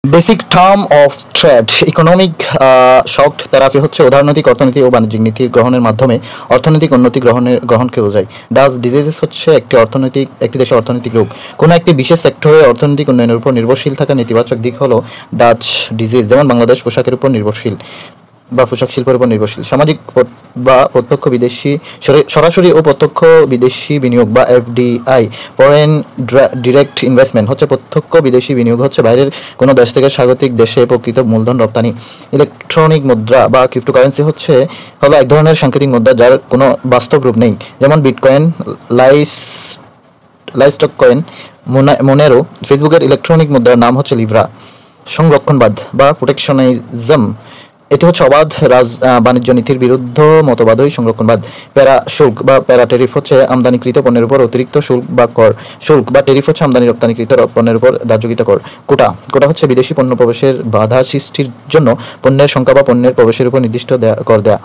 Basic term of trade economic shock therapy হচ্ছে উদারনৈতিক অর্থনীতি ও বাণিজ্যিক নীতি গ্রহণের মাধ্যমে অর্থনৈতিক উন্নতি গ্রহণকে বোঝায়। ডাচ ডিজিজেস হচ্ছে একটি দেশের অর্থনৈতিক রোগ। কোনো একটি বিশেষ সেক্টরে অর্থনৈতিক উন্নয়নের উপর নির্ভরশীল থাকা নেতিবাচক দিক হলো ডাচ ডিজিজ। যেমন বাংলাদেশ পোশাকের উপর নির্ভরশীল বা পোশাক শিল্পের উপর নির্ভরশীল। সামাজিক বা প্রত্যক্ষ বিদেশি সরাসরি ও প্রত্যক্ষ বিদেশি বিনিয়োগ বা এফডিআই ফরেন ডিরেক্ট ইনভেস্টমেন্ট হচ্ছে প্রত্যক্ষ বিদেশি বিনিয়োগ হচ্ছে বাইরের কোনো দেশ থেকে স্বাগতিক দেশে প্রকৃত মূলধন রপ্তানি। ইলেকট্রনিক মুদ্রা বা ক্রিপ্টোকারেন্সি হলো এক ধরনের সাংকেতিক মুদ্রা যার কোনো বাস্তব রূপ নেই, যেমন বিটকয়েন, লাইস্টক কয়েন, মোনেরো। ফেসবুকের ইলেকট্রনিক মুদ্রার নাম হচ্ছে লিব্রা। সংরক্ষণবাদ বা প্রোটেকশনিজম এটি হচ্ছে অবাধ বাণিজ্য নীতির বিরুদ্ধ মতবাদই সংরক্ষণবাদ। প্যারা শুল্ক বা প্যারা টেরিফ হচ্ছে আমদানিকৃত পণ্যের উপর অতিরিক্ত শুল্ক বা কর। শুল্ক বা টেরিফ হচ্ছে আমদানি রপ্তানিকৃত পণ্যের উপর ধার্যকৃত কর। কোটা হচ্ছে বিদেশি পণ্য প্রবেশের বাধা সৃষ্টির জন্য পণ্যের সংখ্যা বা পণ্যের প্রবেশের উপর নির্দিষ্ট কর দেয়া।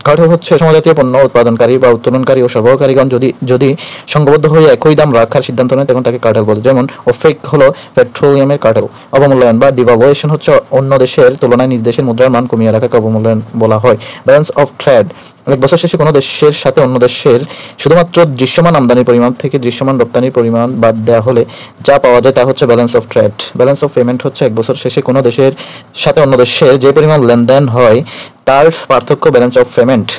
কার্টেল হচ্ছে সমজাতীয় পণ্য উৎপাদনকারী বা উত্তোলনকারী ও সরবরাহকারীগণ যদি সংঘবদ্ধ হয়ে একই দাম রাখার সিদ্ধান্ত নেয় তখন তাকে কার্টেল বলে। যেমন ওপেক হলো পেট্রোলিয়ামের কার্টেল। অবমূল্যায়ন বা ডিভালুয়েশন হচ্ছে অন্য দেশের তুলনায় নিজ দেশের মুদ্রার মান কমিয়ে রাখাকে অবমূল্যায়ন বলা হয়। ব্যালেন্স অফ ট্রেড এক বছর শেষে কোনো দেশের সাথে অন্য দেশের শুধুমাত্র দৃশ্যমান আমদানির পরিমাণ থেকে দৃশ্যমান রপ্তানির পরিমাণ বাদ দেওয়া হলে যা পাওয়া যায় তা হচ্ছে balance of trade. Balance of payment হচ্ছে এক বছর শেষে কোনো দেশের সাথে অন্য দেশের যে পরিমাণ লেনদেন হয় তার পার্থক্য ব্যালেন্স অফ পেমেন্ট।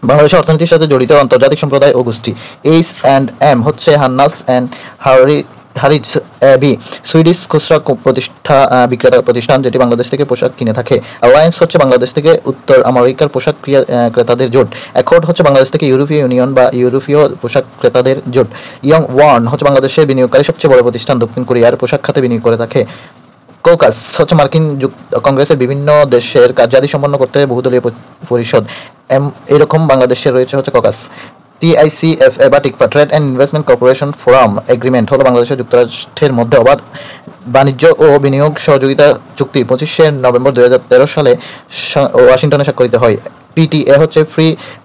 বাংলাদেশের অর্থনীতির সাথে জড়িত আন্তর্জাতিক সম্প্রদায় ও গোষ্ঠী। H&M হচ্ছে হান্নাস অ্যান্ড হারিটস বি, সুইডিশ খুচরা বিক্রেতা প্রতিষ্ঠান যেটি বাংলাদেশ থেকে পোশাক কিনে থাকে। অ্যালায়েন্স হচ্ছে বাংলাদেশ থেকে উত্তর আমেরিকার পোশাক ক্রেতাদের জোট। অ্যাকর্ড হচ্ছে বাংলাদেশ থেকে ইউরোপীয় ইউনিয়ন বা ইউরোপীয় পোশাক ক্রেতাদের জোট। ইয়ং ওয়ান হচ্ছে বাংলাদেশের বিনিয়োগকারী সবচেয়ে বড় প্রতিষ্ঠান, দক্ষিণ কোরিয়ার পোশাক খাতে বিনিয়োগ করে থাকে। কৌকাস হচ্ছে মার্কিন কংগ্রেসের বিভিন্ন দেশের কার্যাদি সম্পন্ন করতে বহুদলীয় পরিষদ। এরকম বাংলাদেশের রয়েছে হচ্ছে ককাস। TICFA বা TICFA trade and investment corporation forum agreement হলো বাংলাদেশের যুক্তরাষ্ট্রের মধ্যে অবাধ বাণিজ্য ও বিনিয়োগ সহযোগিতা চুক্তি 25শে নভেম্বর 2013 সালে ওয়াশিংটনে স্বাক্ষরিত হয়। PTA হচ্ছে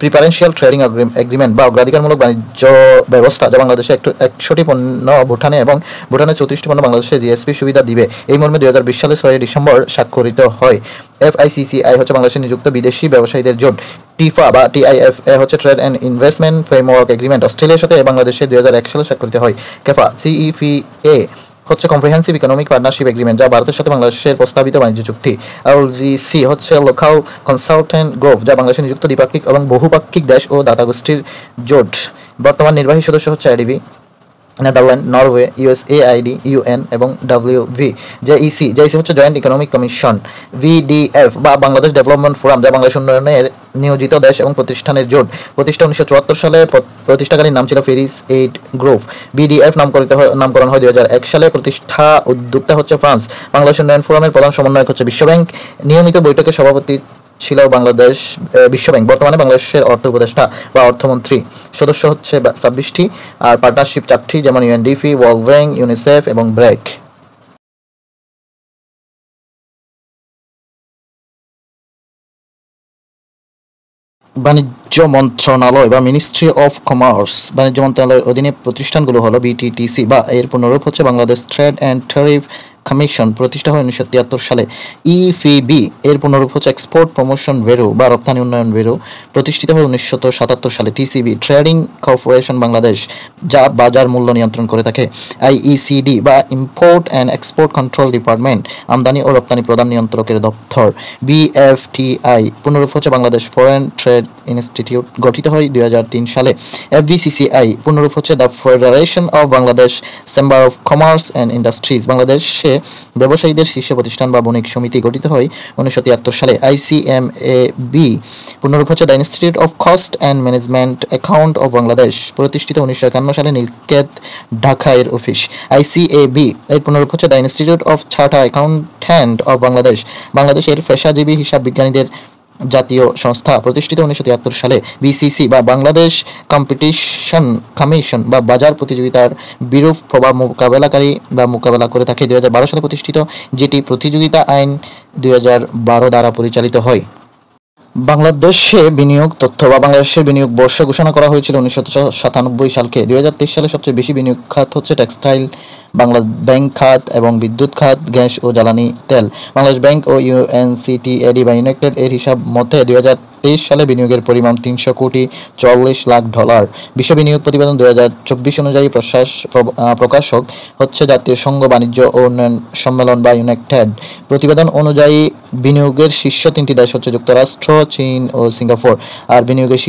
প্রিফারেন্সিয়াল ট্রেডিং এগ্রিমেন্ট বা অগ্রাধিকারমূলক বাণিজ্য ব্যবস্থা যা বাংলাদেশে 100টি পণ্য ভুটানে এবং ভুটানের 34টি পণ্য বাংলাদেশে জিএসপি সুবিধা দিবে। এই মর্মে 2020 সালে 6 ডিসেম্বর স্বাক্ষরিত হয়। FICCI হচ্ছে বাংলাদেশে নিযুক্ত বিদেশি ব্যবসায়ীদের জোট। টিফা বা TIFA হচ্ছে trade and investment framework agreement অস্ট্রেলিয়ার সাথে বাংলাদেশে 2001 সালে স্বাক্ষরিত হয়। কেফা CEFA হচ্ছে কম্প্রিহেন্সিভ ইকোনমিক পার্টনারশিপ এগ্রিমেন্ট যা ভারতের সাথে বাংলাদেশের প্রস্তাবিত বাণিজ্য চুক্তি। LGC হচ্ছে লোকাল কনসালটেন্ট গ্রুপ যা বাংলাদেশে নিযুক্ত দ্বিপাক্ষিক এবং বহুপাক্ষিক দেশ ও দাতা গোষ্ঠীর জোট। বর্তমান নির্বাহী সদস্য হচ্ছে IDB, Netherland, Norway, USAID, UN এবং WV। JEC হচ্ছে জয়েন্ট ইকোনমিক কমিশন। VDF বা বাংলাদেশ ডেভেলপমেন্ট ফোরাম যা বাংলাদেশ উন্নয়নের নিয়োজিত দেশ এবং প্রতিষ্ঠানের জোট। প্রতিষ্ঠা 1974 সালে, প্রতিষ্ঠাকালীন নাম ছিল ফেরিস এইড গ্রুপ। BDF নামকরণ হয় 2001 সালে। প্রতিষ্ঠা উদ্যোক্তা হচ্ছে ফ্রান্স। বাংলাদেশ উন্নয়ন ফোরামের প্রধান সমন্বয়ক হচ্ছে বিশ্বব্যাংক। নিয়মিত বৈঠকে সভাপতি ছিল বাংলাদেশ বিশ্বব্যাংক। বর্তমানে বাংলাদেশের অর্থ উপদেষ্টা বা অর্থমন্ত্রী। সদস্য হচ্ছে 26টি আর পার্টনারশিপ 4টি, যেমন UNDP, ওয়ার্ল্ড ব্যাংক, ইউনিসেফ এবং ব্র্যাক। বাণিজ্য মন্ত্রণালয় বা মিনিস্ট্রি অফ কমার্স বাণিজ্য মন্ত্রণালয়ের অধীনে প্রতিষ্ঠানগুলো হলো BTTC বা এর পুনরূপ হচ্ছে Bangladesh trade and tariff commission, প্রতিষ্ঠা হয় 1973 সালে। EFB এর পুনরূপ হচ্ছে এক্সপোর্ট প্রমোশন ব্যুরো বা রপ্তানি উন্নয়ন ব্যুরো, প্রতিষ্ঠিত হয় 1977 সালে। TCB ট্রেডিং কর্পোরেশন বাংলাদেশ যা বাজার মূল্য নিয়ন্ত্রণ করে থাকে। IECD বা import and export control department আমদানি ও রপ্তানি প্রধান নিয়ন্ত্রকের দপ্তর। BFTI পুনরূপ হচ্ছে বাংলাদেশ ফরেন ট্রেড ইনস্টিটিউট, গঠিত হয় 2003 সালে। FVCCI পুনরূপ হচ্ছে the federation of Bangladesh chamber of commerce and industries, বাংলাদেশে ব্যবসায়ীদের শীর্ষ প্রতিষ্ঠান বা বণিক সমিতি, গঠিত হয় 1973 সালে। ICMAB পুনরূপ হচ্ছে the institute of cost and management account of Bangladesh, প্রতিষ্ঠিত 1951 সালে, নীলক্ষেত, ঢাকা এর অফিস। ICAB এর পুনরূপ হচ্ছে the institute of chartered accountant of Bangladesh, বাংলাদেশের পেশাজীবী হিসাব বিজ্ঞানীদের জাতীয় সংস্থা, প্রতিষ্ঠিত 1973 সালে। BCC বা বাংলাদেশ কম্পিটিশন কমিশন বা বাজার প্রতিযোগিতার বিরূপ প্রভাব মোকাবেলা করে থাকে, 2012 সালে প্রতিষ্ঠিত, যেটি প্রতিযোগিতা আইন 2012 দ্বারা পরিচালিত হয়। বাংলাদেশে বিনিয়োগ তথ্য বা বাংলাদেশের বিনিয়োগ বর্ষ ঘোষণা করা হয়েছিল 1997 সালকে। 2023 সালে সবচেয়ে বেশি বিনিয়োগ খাত হচ্ছে টেক্সটাইল, বাংলা ব্যাংক খাত এবং বিদ্যুৎ খাত, গ্যাস ও জ্বালানি তেল। বাংলাদেশ ব্যাংক ও ইউএনসিটিএডি বা ইউনাইটেড এর হিসাব মতে 2023 সালে বিনিয়োগের পরিমাণ 300 কোটি 44 লাখ ডলার। বিশ্ব বিনিয়োগ প্রতিবেদন 2024 অনুযায়ী প্রকাশক হচ্ছে জাতীয় সংঘ বাণিজ্য ও উন্নয়ন সম্মেলন বা ইউনাইটেড। প্রতিবেদন অনুযায়ী বিনিয়োগের শীর্ষ 3টি দেশ হচ্ছে যুক্তরাষ্ট্র, চীন ও সিঙ্গাপুর। আর বিনিয়োগের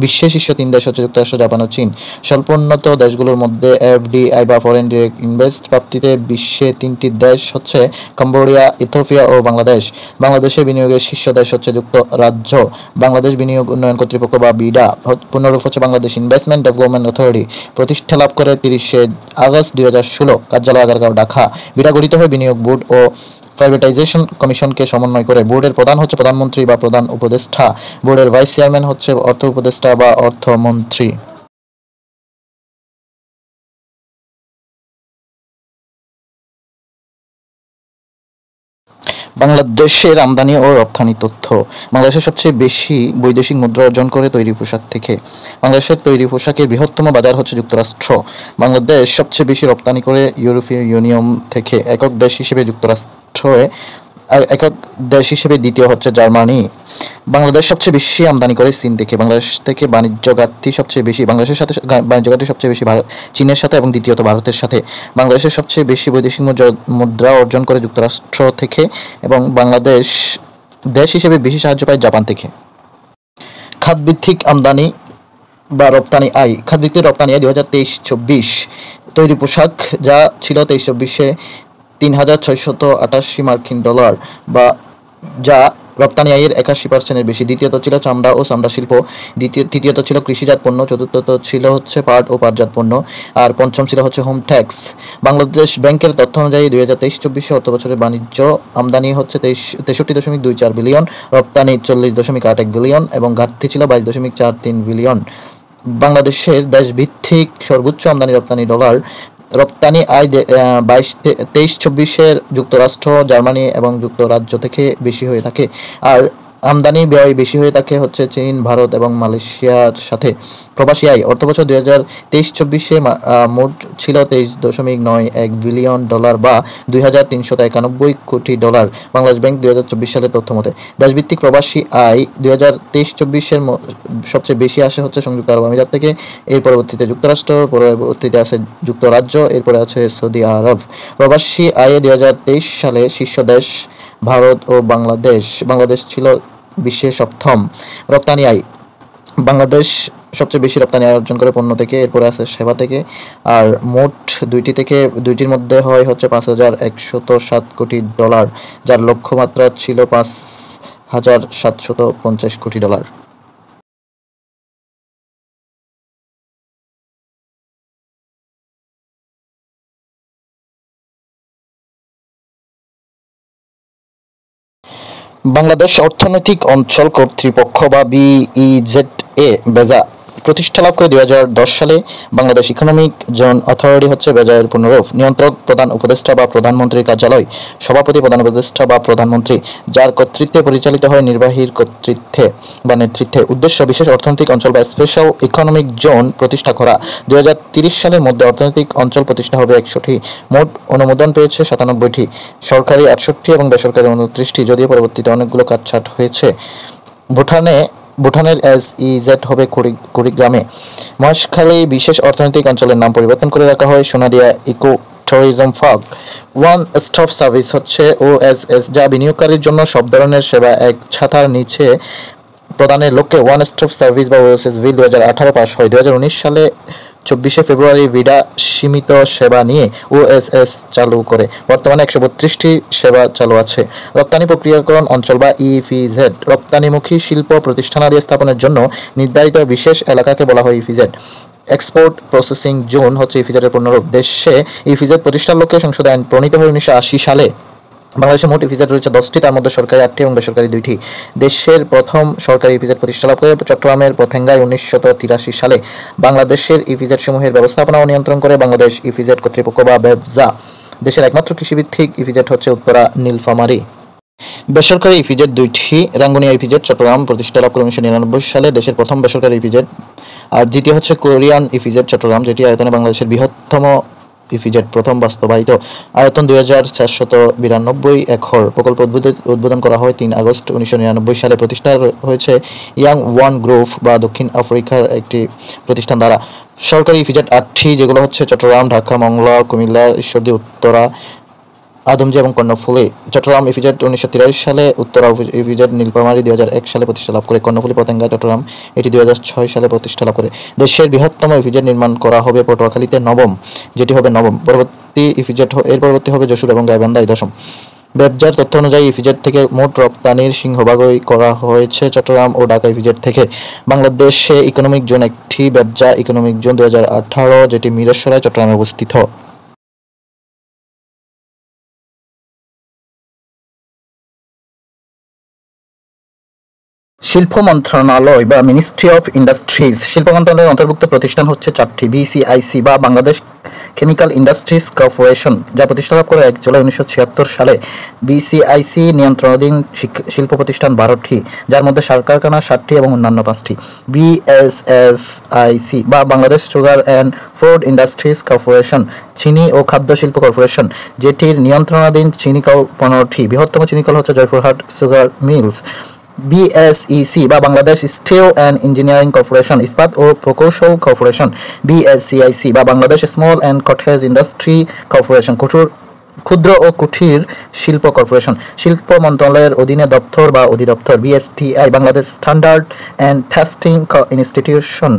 বিশ্বের শীর্ষ 3 দেশ হচ্ছে যুক্তরাষ্ট্র, জাপান ও চীন। স্বল্পোন্নত দেশগুলোর মধ্যে এফডিআই বা ফরেন ডিরেক্ট ইনভেস্ট প্রাপ্তিতে বিশ্বে 3টি দেশ হচ্ছে কম্বোডিয়া, ইথিওপিয়া ও বাংলাদেশ। বাংলাদেশে বিনিয়োগের শীর্ষ দেশ হচ্ছে যুক্তরাজ্য। বাংলাদেশ বিনিয়োগ উন্নয়ন কর্তৃপক্ষ বা বিডা পুনরূপ হচ্ছে বাংলাদেশ ইনভেস্টমেন্ট ডেভেলপমেন্ট অথরিটি, প্রতিষ্ঠা লাভ করে 30 আগস্ট 2016, কার্যালয় আগারগাঁও, ঢাকা। বিডা গঠিত হয় বিনিয়োগ বোর্ড ও প্রাইভেটাইজেশন কমিশনকে সমন্বয় করে। বোর্ডের প্রধান হচ্ছে প্রধানমন্ত্রী বা প্রধান উপদেষ্টা। বোর্ডের ভাইস চেয়ারম্যান হচ্ছে অর্থ উপদেষ্টা বা অর্থমন্ত্রী। বাংলাদেশের আমদানি ও রপ্তানি তথ্য। বাংলাদেশের সবচেয়ে বেশি বৈদেশিক মুদ্রা অর্জন করে তৈরি পোশাক থেকে। বাংলাদেশের তৈরি পোশাকের বৃহত্তম বাজার হচ্ছে যুক্তরাষ্ট্র। বাংলাদেশ সবচেয়ে বেশি রপ্তানি করে ইউরোপীয় ইউনিয়ন থেকে। একক দেশ হিসেবে যুক্তরাষ্ট্রে, আর একক দেশ হিসেবে দ্বিতীয় হচ্ছে জার্মানি। বাংলাদেশ সবচেয়ে বেশি আমদানি করে চীন থেকে। বাংলাদেশ থেকে বাণিজ্য ঘাটতি সবচেয়ে বেশি, বাংলাদেশের সাথে বাণিজ্য ঘাটতি সবচেয়ে বেশি চীনের সাথে এবং দ্বিতীয়ত ভারতের সাথে। বাংলাদেশের সবচেয়ে বেশি বৈদেশিক মুদ্রা অর্জন করে যুক্তরাষ্ট্র থেকে এবং বাংলাদেশ দেশ হিসেবে বেশি সাহায্য পায় জাপান থেকে। খাতভিত্তিক আমদানি বা রপ্তানি আয়। খাতভিত্তিক রপ্তানি আয় 2023-24 তৈরি পোশাক যা ছিল 23-24-এ $3,688 মার্কিন, বা যা রপ্তানি আয়ের 81% বেশি। দ্বিতীয়ত ছিল চামড়া ও চামড়া শিল্প। তৃতীয়ত ছিল কৃষিজাত পণ্য। চতুর্থত ছিল হচ্ছে পাট ও পাটজাত পণ্য। আর পঞ্চম ছিল হচ্ছে হোম ট্যাক্স। বাংলাদেশ ব্যাংকের তথ্য অনুযায়ী 2023-24 অর্থ বছরের বাণিজ্য আমদানি হচ্ছে 63.24 বিলিয়ন, রপ্তানি 40.81 বিলিয়ন এবং ঘাটতি ছিল 22.43 বিলিয়ন। বাংলাদেশের দেশভিত্তিক সর্বোচ্চ আমদানি রপ্তানি ডলার। রপ্তানি আয় 23-24 যুক্তরাষ্ট্র, জার্মানি এবং যুক্তরাজ্য থেকে বেশি হয়ে থাকে। আর আমদানি ব্যয় বেশি হয়ে থাকে হচ্ছে চীন, ভারত এবং মালয়েশিয়ার সাথে। প্রবাসী আয় অর্থবছর 2023-24 মোট ছিল $23.91 বিলিয়ন বা $2,391 কোটি। বাংলাদেশ ব্যাংক 2024 সালের তথ্য মতে। দেশভিত্তিক প্রবাসী আয় 2023-24 সবচেয়ে বেশি আসে হচ্ছে সংযুক্ত আরব আমিরাত থেকে, এর পরবর্তীতে যুক্তরাষ্ট্র, পরবর্তীতে আছে যুক্তরাজ্য, এরপরে আছে সৌদি আরব। প্রবাসী আয়ে 2023 সালে শীর্ষ দেশ ভারত ও বাংলাদেশ। বাংলাদেশ ছিল বিশ্বের সপ্তম। রপ্তানি আয় বাংলাদেশ সবচেয়ে বেশি রপ্তানি আয় অর্জন করে পণ্য থেকে, এরপরে আছে সেবা থেকে। আর মোট দুইটির মধ্যে হয় হচ্ছে $5,107 কোটি, যার লক্ষ্যমাত্রা ছিল $5,750 কোটি। বাংলাদেশ অর্থনৈতিক অঞ্চল কর্তৃপক্ষ বা বিইজেডএ বেজা প্রতিষ্ঠা লাভ করে 2010 সালে। বাংলাদেশ ইকোনমিক জোন অথরিটি হচ্ছে বেজায়ের পুনরূপ। নিয়ন্ত্রক প্রধান উপদেষ্টা বা প্রধানমন্ত্রীর কার্যালয়। সভাপতি প্রধান উপদেষ্টা বা প্রধানমন্ত্রী, যার কর্তৃত্বে পরিচালিত হয় নির্বাহীর কর্তৃত্বে বা নেতৃত্বে। উদ্দেশ্য বিশেষ অর্থনৈতিক অঞ্চল বা স্পেশাল ইকোনমিক জোন প্রতিষ্ঠা করা। 2030 সালের মধ্যে অর্থনৈতিক অঞ্চল প্রতিষ্ঠা হবে 100টি। মোট অনুমোদন পেয়েছে 97টি, সরকারি 68 এবং বেসরকারি 29টি, যদিও পরবর্তীতে অনেকগুলো কাটছাঁট হয়েছে। ভুটানের এসইজেড হবে কুড়িগ্রামে। মহেশখালী বিশেষ অর্থনৈতিক অঞ্চলের নাম পরিবর্তন করে রাখা হয় Sonadia eco tourism park. One stop service হচ্ছে ওএসএস, যা বিনিয়োগকারীর জন্য সব ধরনের সেবা এক ছাতার নিচে প্রদানের লক্ষ্যে ওয়ান স্টপ সার্ভিস বা ওএসএস বিল 2018 পাস হয়। 2019 সালে 24 ফেব্রুয়ারি ভিডা সীমিত সেবা নিয়ে ওএসএস চালু করে। বর্তমানে 132টি সেবা চালু আছে। রপ্তানি প্রক্রিয়াকরণ অঞ্চল বা ইপিজেড রপ্তানিমুখী শিল্প প্রতিষ্ঠানাদি স্থাপনের জন্য নির্ধারিত বিশেষ এলাকাকে বলা হয় ইপিজেড। এক্সপোর্ট প্রসেসিং জোন হচ্ছে ইপিজেডের পূর্ণরূপ। দেশে ইপিজেড প্রতিষ্ঠার লক্ষ্যে সংসদে আইন প্রণীত হয় 1980 সালে। বাংলাদেশে মোট ইপিজেড রয়েছে 10টি, তার মধ্যে সরকারি 8টি এবং বেসরকারি 2টি। দেশের প্রথম সরকারি ইপিজেড প্রতিষ্ঠা লাভ করে চট্টগ্রামের পতেঙ্গায় 1983 সালে। বাংলাদেশের ইপিজেড সমূহের ব্যবস্থাপনা ও নিয়ন্ত্রণ করে বাংলাদেশ ইপিজেড কর্তৃপক্ষ বা বেবজা। দেশের একমাত্র কৃষিভিত্তিক ইপিজেড হচ্ছে উত্তরা নীলফামারী। বেসরকারি ইপিজেড দুইটি, রাঙ্গুনিয়া ইপিজেড চট্টগ্রাম প্রতিষ্ঠা লাভ করে 1999 সালে, দেশের প্রথম বেসরকারি ইপিজেড। আর দ্বিতীয় হচ্ছে কোরিয়ান ইপিজেড চট্টগ্রাম, যেটি আয়তনে বাংলাদেশের বৃহত্তম ইপিজেড, প্রথম বাস্তবায়িত, আয়তন 2492 একর। প্রকল্প উদ্বোধন করা হয় 3 আগস্ট 1999 সালে। প্রতিষ্ঠা হয়েছে ইয়াং ওয়ান গ্রুপ বা দক্ষিণ আফ্রিকার একটি প্রতিষ্ঠান দ্বারা। সরকারি ইপিজেড 8টি, যেগুলো হচ্ছে চট্টগ্রাম, ঢাকা, মংলা, কুমিল্লা, ঈশ্বরদী, উত্তরা, আদমজী এবং কর্ণফুলী। চট্টগ্রাম ইপিজেড 1983 সালে, উত্তরা ইপিজেড নীলফামারী 2001 সালে প্রতিষ্ঠা লাভ করে, কর্ণফুলী পতেঙ্গা চট্টগ্রাম এটি 2006 সালে প্রতিষ্ঠা লাভ করে। দেশের বৃহত্তম ইপিজেড নির্মাণ করা হবে পটুয়াখালীতে, নবম, যেটি হবে নবম। এর পরবর্তী হবে যশোর এবং গাইবান্ধায়, দশম। ব্যবসার তথ্য অনুযায়ী ইপিজেড থেকে মোট রপ্তানির সিংহভাগই করা হয়েছে চট্টগ্রাম ও ঢাকা ইপিজেড থেকে। বাংলাদেশে ইকোনমিক জোন একটি, ব্যবসা ইকোনমিক জোন 2018, যেটি মিরসরাই চট্টগ্রামে অবস্থিত। শিল্প মন্ত্রণালয় বা মিনিস্ট্রি অফ ইন্ডাস্ট্রিজ, শিল্প মন্ত্রণালয়ের অন্তর্ভুক্ত প্রতিষ্ঠান হচ্ছে 4টি। বিসিআইসি বা বাংলাদেশ কেমিক্যাল ইন্ডাস্ট্রিজ কর্পোরেশন, যা প্রতিষ্ঠা লাভ করে 1 জুলাই 1976 সালে। বিসিআইসি নিয়ন্ত্রণাধীন শিল্প প্রতিষ্ঠান 12টি, যার মধ্যে সার কারখানা 7টি এবং অন্যান্য 5টি। বিএসএফআইসি বা Bangladesh sugar and food industries corporation, চিনি ও খাদ্য শিল্প কর্পোরেশন, যেটির নিয়ন্ত্রণাধীন চিনিকল 15টি। বৃহত্তম চিনিকল হচ্ছে জয়পুরহাট সুগার মিলস। বিএসইসি বা Bangladesh steel and engineering corporation, ইস্পাত ও প্রকৌশল কর্পোরেশন। বিএসসিআইসি বা Bangladesh small and cottage industry corporation, ক্ষুদ্র ও কুটির শিল্প কর্পোরেশন। শিল্প মন্ত্রণালয়ের অধীনে দপ্তর বা অধিদপ্তর। BSTI Bangladesh standard and testing institution,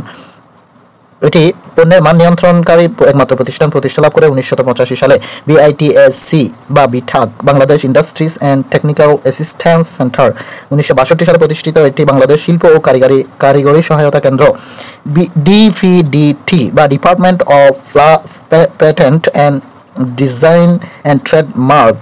এটি পণ্যের মান নিয়ন্ত্রণকারী একমাত্র প্রতিষ্ঠান, প্রতিষ্ঠা লাভ করে 1985 সালে। বিআইটিএসসি বা BITAC Bangladesh industries and technical assistance centre, 1962 সালে প্রতিষ্ঠিত, এটি বাংলাদেশ শিল্প ও কারিগরি সহায়তা কেন্দ্র। ডিপিডিটি বা department of patent and design and trademark,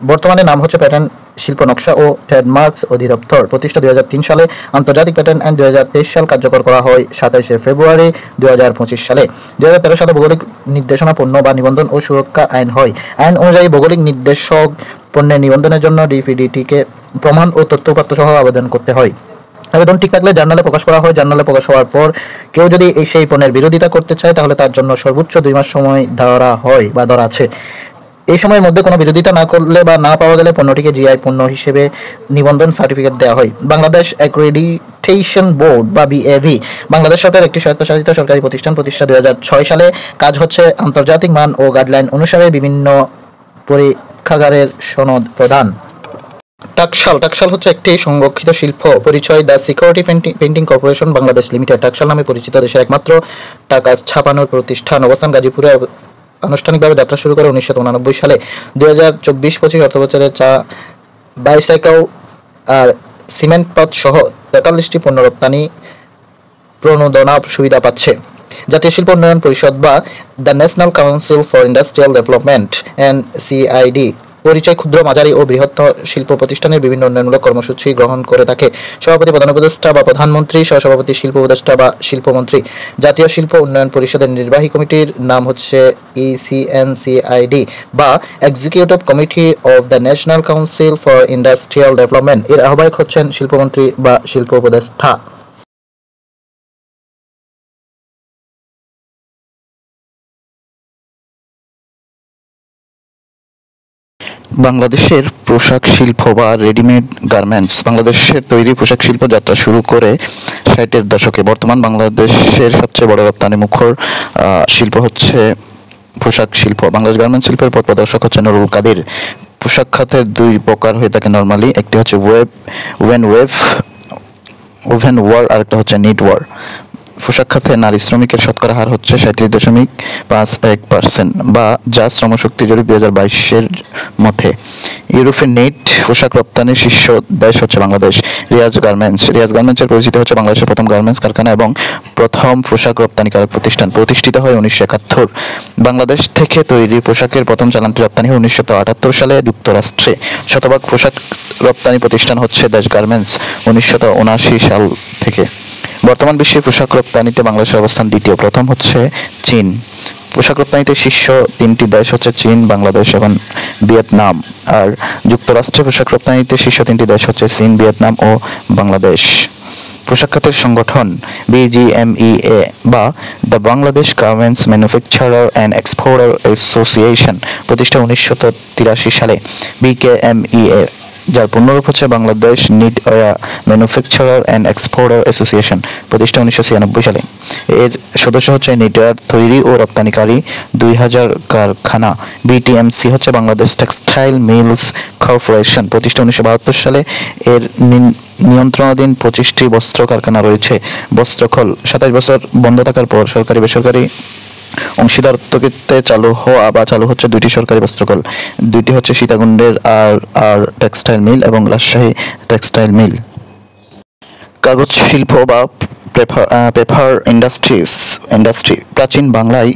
বর্তমানে নাম হচ্ছে প্যাটেন্ট, শিল্প নকশা ও ট্রেডমার্কস অধিদপ্তর, প্রতিষ্ঠা 2003 সালে। আন্তর্জাতিক প্যাটেন্ট আইন 2023 সাল কার্যকর করা হয় 27 ফেব্রুয়ারি 2025 সালে। 2013 সালে ভৌগোলিক নির্দেশনা পণ্য বা নিবন্ধন ও সুরক্ষা আইন হয়। আইন অনুযায়ী ভৌগোলিক নির্দেশক পণ্যের নিবন্ধনের জন্য ডিপিডিটিকে প্রমাণ ও তথ্য উপাত্ত সহ আবেদন করতে হয়। আবেদন ঠিক থাকলে জার্নালে প্রকাশ করা হয়। জার্নালে প্রকাশ হওয়ার পর কেউ যদি সেই পণ্যের বিরোধিতা করতে চায়, তাহলে তার জন্য সর্বোচ্চ 2 মাস সময় ধরা হয় বা ধরা আছে। এই সময়ের মধ্যে কোনো বিরোধিতা না করলে বা না পাওয়া গেলে পণ্যটিকে জিআই পণ্য হিসেবে নিবন্ধন সার্টিফিকেট দেওয়া হয়। বাংলাদেশ অ্যাক্রেডিটেশন বোর্ড বা বিএভি, বাংলাদেশ সরকারের একটি স্বায়ত্তশাসিত সরকারি প্রতিষ্ঠান, প্রতিষ্ঠা 2006 সালে। কাজ হচ্ছে আন্তর্জাতিক মান ও গাইডলাইন অনুসারে বিভিন্ন পরীক্ষাগারের সনদ প্রদান। টাকশাল হচ্ছে একটি সংরক্ষিত শিল্প পরিচয়। The security painting corporation Bangladesh limited, টাকশাল নামে পরিচিত দেশের একমাত্র টাকা ছাপানোর প্রতিষ্ঠান। অবস্থান গাজীপুরে। আনুষ্ঠানিকভাবে যাত্রা শুরু করে 1989 সালে। 2024-25 অর্থবছরে চা, বাইসাইকেল আর সিমেন্ট পাত সহ 43টি পণ্য রপ্তানি প্রণোদনা সুবিধা পাচ্ছে। জাতীয় শিল্প উন্নয়ন পরিষদ বা the national council for industrial development NCID পরিচয় ক্ষুদ্র, মাঝারি ও বৃহৎ শিল্প প্রতিষ্ঠানের বিভিন্ন উন্নয়নমূলক কর্মসূচি গ্রহণ করে থাকে। সভাপতি প্রধান উপদেষ্টা বা প্রধানমন্ত্রী, সহসভাপতি শিল্প উপদেষ্টা বা শিল্পমন্ত্রী। জাতীয় শিল্প উন্নয়ন পরিষদের নির্বাহী কমিটির নাম হচ্ছে ECNCID বা executive committee of the national council for industrial development. এর আহ্বায়ক হচ্ছেন শিল্পমন্ত্রী বা শিল্প উপদেষ্টা। বাংলাদেশের পোশাক শিল্প বা রেডিমেড গার্মেন্টস, বাংলাদেশের তৈরি পোশাক শিল্প যাত্রা শুরু করে 60-এর দশকে। বর্তমান বাংলাদেশের সবচেয়ে বড় রপ্তানি মুখর শিল্প হচ্ছে পোশাক শিল্প। বাংলাদেশ গার্মেন্টস শিল্পের পথ প্রদর্শক হচ্ছে নুরুল কাদির। পোশাক খাতের 2 প্রকার হয়ে থাকে নর্মালি, একটি হচ্ছে ওভেন ওয়ার আর একটা হচ্ছে নিট ওয়ার। পোশাক খাতে নারী শ্রমিকের শতকরা হার হচ্ছে 37.51% বা যা শ্রমশক্তি জরিপ 2022-এর মধ্যে। ইউরোপের নেট পোশাক রপ্তানির শীর্ষ দেশ হচ্ছে বাংলাদেশ। রিয়াজ গার্মেন্টসের পরিচিতি হচ্ছে বাংলাদেশের প্রথম গার্মেন্টস কারখানা এবং প্রথম পোশাক রপ্তানিকারক প্রতিষ্ঠান। প্রতিষ্ঠিত হয় 1971। বাংলাদেশ থেকে তৈরি পোশাকের প্রথম চালানটি রপ্তানি হয় 1978 সালে যুক্তরাষ্ট্রে। শতভাগ পোশাক রপ্তানি প্রতিষ্ঠান হচ্ছে দেশ গার্মেন্টস 1979 সাল থেকে। বর্তমান বিশ্বে পোশাক রপ্তানিতে বাংলাদেশের অবস্থান দ্বিতীয়, প্রথম হচ্ছে চীন। পোশাক রপ্তানিতে শীর্ষ 3টি দেশ হচ্ছে চীন, বাংলাদেশ এবং ভিয়েতনাম। আর যুক্তরাষ্ট্রে পোশাক রপ্তানিতে শীর্ষ 3টি দেশ হচ্ছে চীন, ভিয়েতনাম ও বাংলাদেশ। পোশাক খাতের সংগঠন BGMEA বা the Bangladesh garments manufacturer and exporter association প্রতিষ্ঠা 1983 সালে। BKMEA যার পূর্ণরূপ হচ্ছে Bangladesh knitwear manufacturer and exporter association প্রতিষ্ঠা 1996 সালে। এর সদস্য হচ্ছে নিটওয়্যার তৈরি ও রপ্তানিকারী 2000 কারখানা। BTMC হচ্ছে বাংলাদেশ টেক্সটাইল মিলস কর্পোরেশন প্রতিষ্ঠা 1972 সালে। এর নিয়ন্ত্রণাধীন 25টি বস্ত্র কারখানা রয়েছে। বস্ত্রখল 27 বছর বন্ধ থাকার পর সরকারি বেসরকারি অংশীদারত্বে চালু হচ্ছে 2টি সরকারি বস্ত্রকল। 2টি হচ্ছে সীতাকুণ্ডের আর টেক্সটাইল মিল এবং রাজশাহী টেক্সটাইল মিল। কাগজ শিল্প বা পেপার ইন্ডাস্ট্রি প্রাচীন বাংলায়